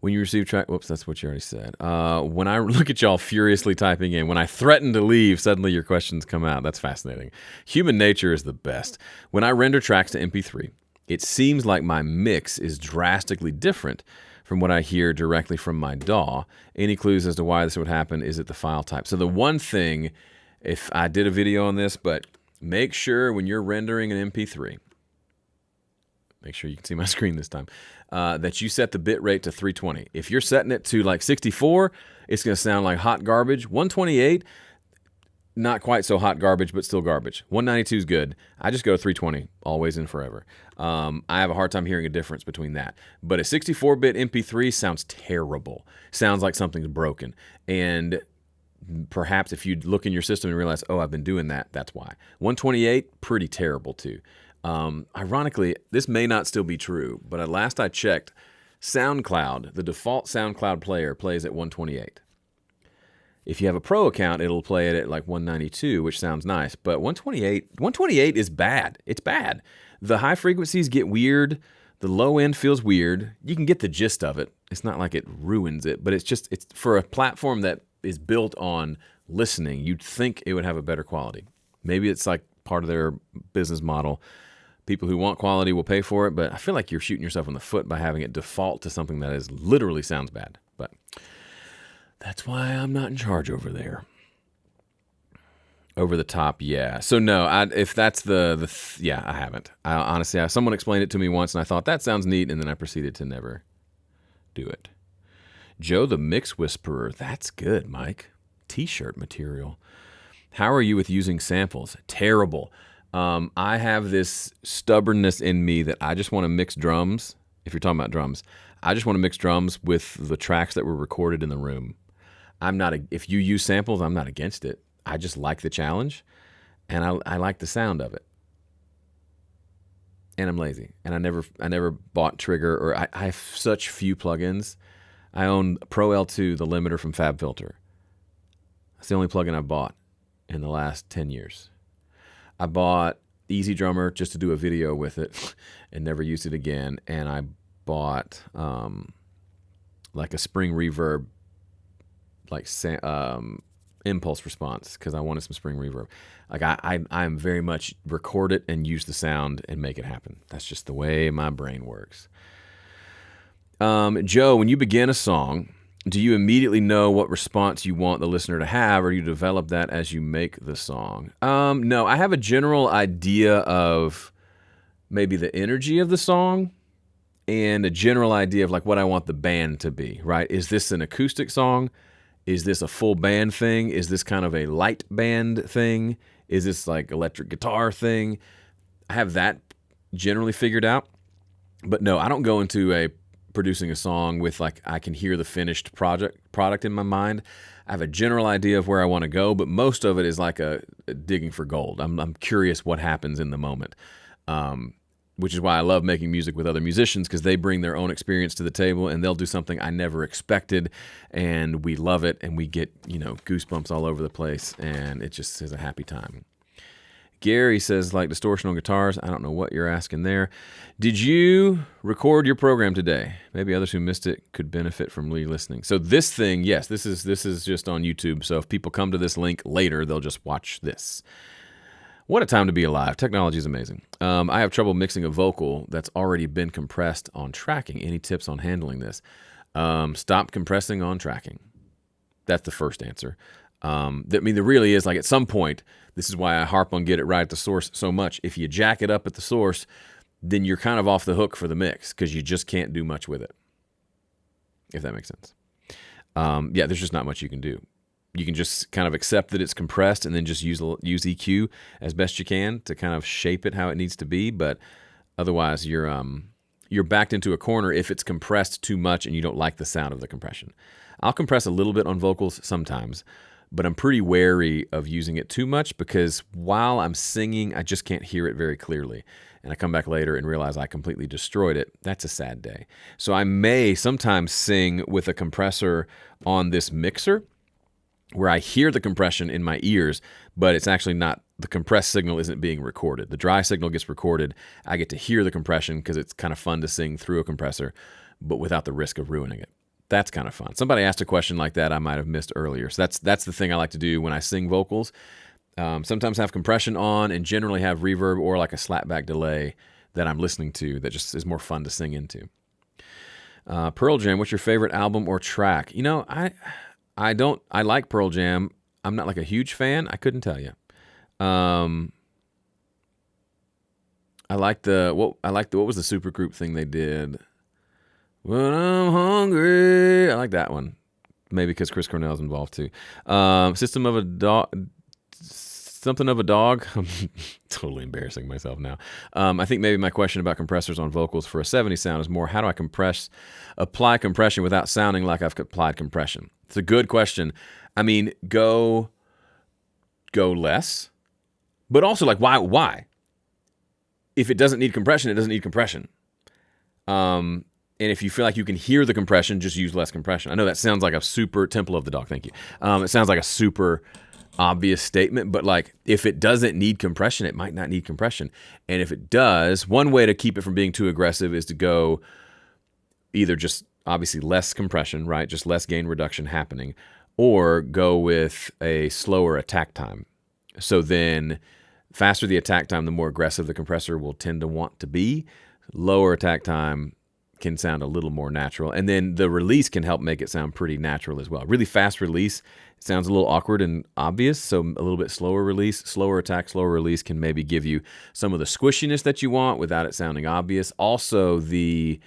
When you receive track, whoops, that's what you already said. When I look at y'all furiously typing in, when I threaten to leave, suddenly your questions come out. That's fascinating. Human nature is the best. When I render tracks to MP3, it seems like my mix is drastically different from what I hear directly from my DAW. Any clues as to why this would happen? Is it the file type? So the one thing, if I did a video on this, but make sure when you're rendering an MP3, make sure you can see my screen this time, that you set the bit rate to 320. If you're setting it to like 64, it's going to sound like hot garbage. 128, not quite so hot garbage, but still garbage. 192 is good. I just go to 320, always and forever. I have a hard time hearing a difference between that. But a 64-bit MP3 sounds terrible. Sounds like something's broken. And perhaps if you look in your system and realize, oh, I've been doing that, that's why. 128, pretty terrible too. Ironically, this may not still be true, but at last I checked, SoundCloud, the default SoundCloud player plays at 128. If you have a pro account, it'll play it at like 192, which sounds nice. But 128 is bad. It's bad. The high frequencies get weird. The low end feels weird. You can get the gist of it. It's not like it ruins it, but it's for a platform that is built on listening, you'd think it would have a better quality. Maybe it's like part of their business model. People who want quality will pay for it, but I feel like you're shooting yourself in the foot by having it default to something that is literally sounds bad. But that's why I'm not in charge over there. Over the top, yeah. So no, if that's yeah, I haven't. Honestly, someone explained it to me once, and I thought that sounds neat, and then I proceeded to never do it. Joe the Mix Whisperer, that's good, Mike. T-shirt material. How are you with using samples? Terrible. I have this stubbornness in me that I just want to mix drums. If you're talking about drums, I just want to mix drums with the tracks that were recorded in the room. If you use samples, I'm not against it. I just like the challenge, and I like the sound of it. And I'm lazy, and I never bought Trigger, or I have such few plugins. I own Pro L2, the limiter from FabFilter. That's the only plugin I've bought in the last 10 years. I bought Easy Drummer just to do a video with it and never used it again. And I bought like a Spring Reverb, like Impulse response, because I wanted some spring reverb. Like I'm very much record it and use the sound and make it happen. That's just the way my brain works. Joe, when you begin a song, do you immediately know what response you want the listener to have, or do you develop that as you make the song? No, I have a general idea of maybe the energy of the song and a general idea of like what I want the band to be, right? Is this an acoustic song? Is this a full band thing? Is this kind of a light band thing? Is this like electric guitar thing? I have that generally figured out. But no, I don't go into producing a song with like I can hear the finished product in my mind. I have a general idea of where I want to go, but most of it is like a digging for gold. I'm curious what happens in the moment, which is why I love making music with other musicians, because they bring their own experience to the table and they'll do something I never expected, and we love it and we get goosebumps all over the place, and it just is a happy time. Gary says, like distortion on guitars. I don't know what you're asking there. Did you record your program today? Maybe others who missed it could benefit from re-listening. So this thing, yes, this is just on YouTube. So if people come to this link later, they'll just watch this. What a time to be alive. Technology is amazing. I have trouble mixing a vocal that's already been compressed on tracking. Any tips on handling this? Stop compressing on tracking. That's the first answer. There really is, like, at some point, this is why I harp on get it right at the source so much. If you jack it up at the source, then you're kind of off the hook for the mix because you just can't do much with it, if that makes sense. There's just not much you can do. You can just kind of accept that it's compressed and then just use EQ as best you can to kind of shape it how it needs to be. But otherwise, you're backed into a corner if it's compressed too much and you don't like the sound of the compression. I'll compress a little bit on vocals sometimes, but I'm pretty wary of using it too much because while I'm singing, I just can't hear it very clearly. And I come back later and realize I completely destroyed it. That's a sad day. So I may sometimes sing with a compressor on this mixer where I hear the compression in my ears, but it's actually not, the compressed signal isn't being recorded. The dry signal gets recorded. I get to hear the compression because it's kind of fun to sing through a compressor, but without the risk of ruining it. That's kind of fun. Somebody asked a question like that I might have missed earlier. So that's the thing I like to do when I sing vocals. Sometimes have compression on and generally have reverb or like a slapback delay that I'm listening to that just is more fun to sing into. Pearl Jam, what's your favorite album or track? I like Pearl Jam. I'm not like a huge fan. I couldn't tell you. I like what was the supergroup thing they did? When I'm hungry. I like that one. Maybe because Chris Cornell's involved too. System of a Dog. Something of a Dog. I'm totally embarrassing myself now. I think maybe my question about compressors on vocals for a 70s sound is more, how do I apply compression without sounding like I've applied compression? It's a good question. I mean, go less, but also like why? If it doesn't need compression, it doesn't need compression. And if you feel like you can hear the compression, just use less compression. I know that sounds like a super Temple of the Dog. Thank you. It sounds like a super obvious statement, but like if it doesn't need compression, it might not need compression. And if it does, one way to keep it from being too aggressive is to go either just obviously less compression, right? Just less gain reduction happening, or go with a slower attack time. So then faster the attack time, the more aggressive the compressor will tend to want to be. Lower attack time can sound a little more natural. And then the release can help make it sound pretty natural as well. Really fast release, it sounds a little awkward and obvious, so a little bit slower release, slower attack, slower release can maybe give you some of the squishiness that you want without it sounding obvious. Also, this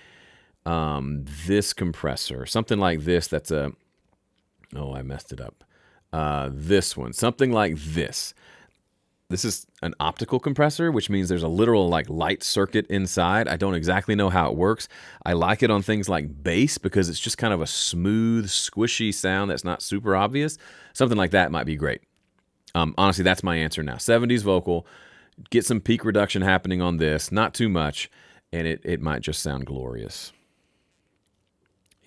compressor, something like this that's I messed it up. This one, something like this. This is an optical compressor, which means there's a literal like light circuit inside. I don't exactly know how it works. I like it on things like bass because it's just kind of a smooth, squishy sound that's not super obvious. Something like that might be great. Honestly, that's my answer now. 70s vocal, get some peak reduction happening on this, not too much, and it might just sound glorious.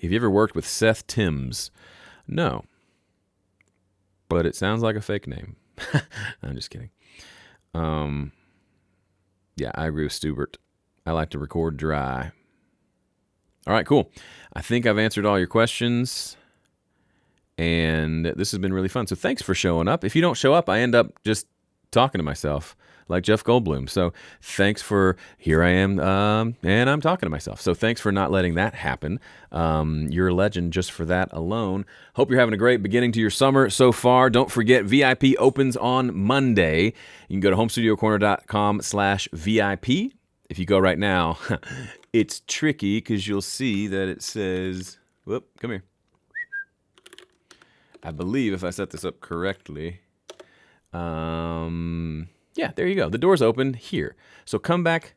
Have you ever worked with Seth Timms? No. But it sounds like a fake name. I'm just kidding. I agree with Stubert. I like to record dry. All right, cool. I think I've answered all your questions. And this has been really fun. So thanks for showing up. If you don't show up, I end up just talking to myself like Jeff Goldblum. So thanks for, here I am, and I'm talking to myself. So thanks for not letting that happen. You're a legend just for that alone. Hope you're having a great beginning to your summer so far. Don't forget, VIP opens on Monday. You can go to homestudiocorner.com/VIP. If you go right now, it's tricky because you'll see that it says, whoop, come here. I believe if I set this up correctly, yeah, there you go. The door's open here. So come back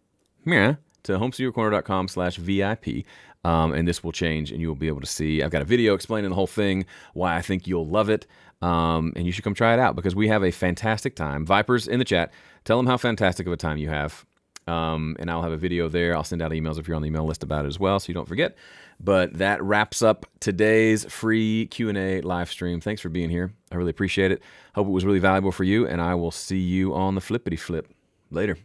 to homestudiocorner.com/VIP, and this will change, and you'll be able to see. I've got a video explaining the whole thing, why I think you'll love it, and you should come try it out because we have a fantastic time. Vipers in the chat, tell them how fantastic of a time you have, and I'll have a video there. I'll send out emails if you're on the email list about it as well, so you don't forget. But that wraps up today's free Q&A live stream. Thanks for being here. I really appreciate it. Hope it was really valuable for you, and I will see you on the flippity flip. Later.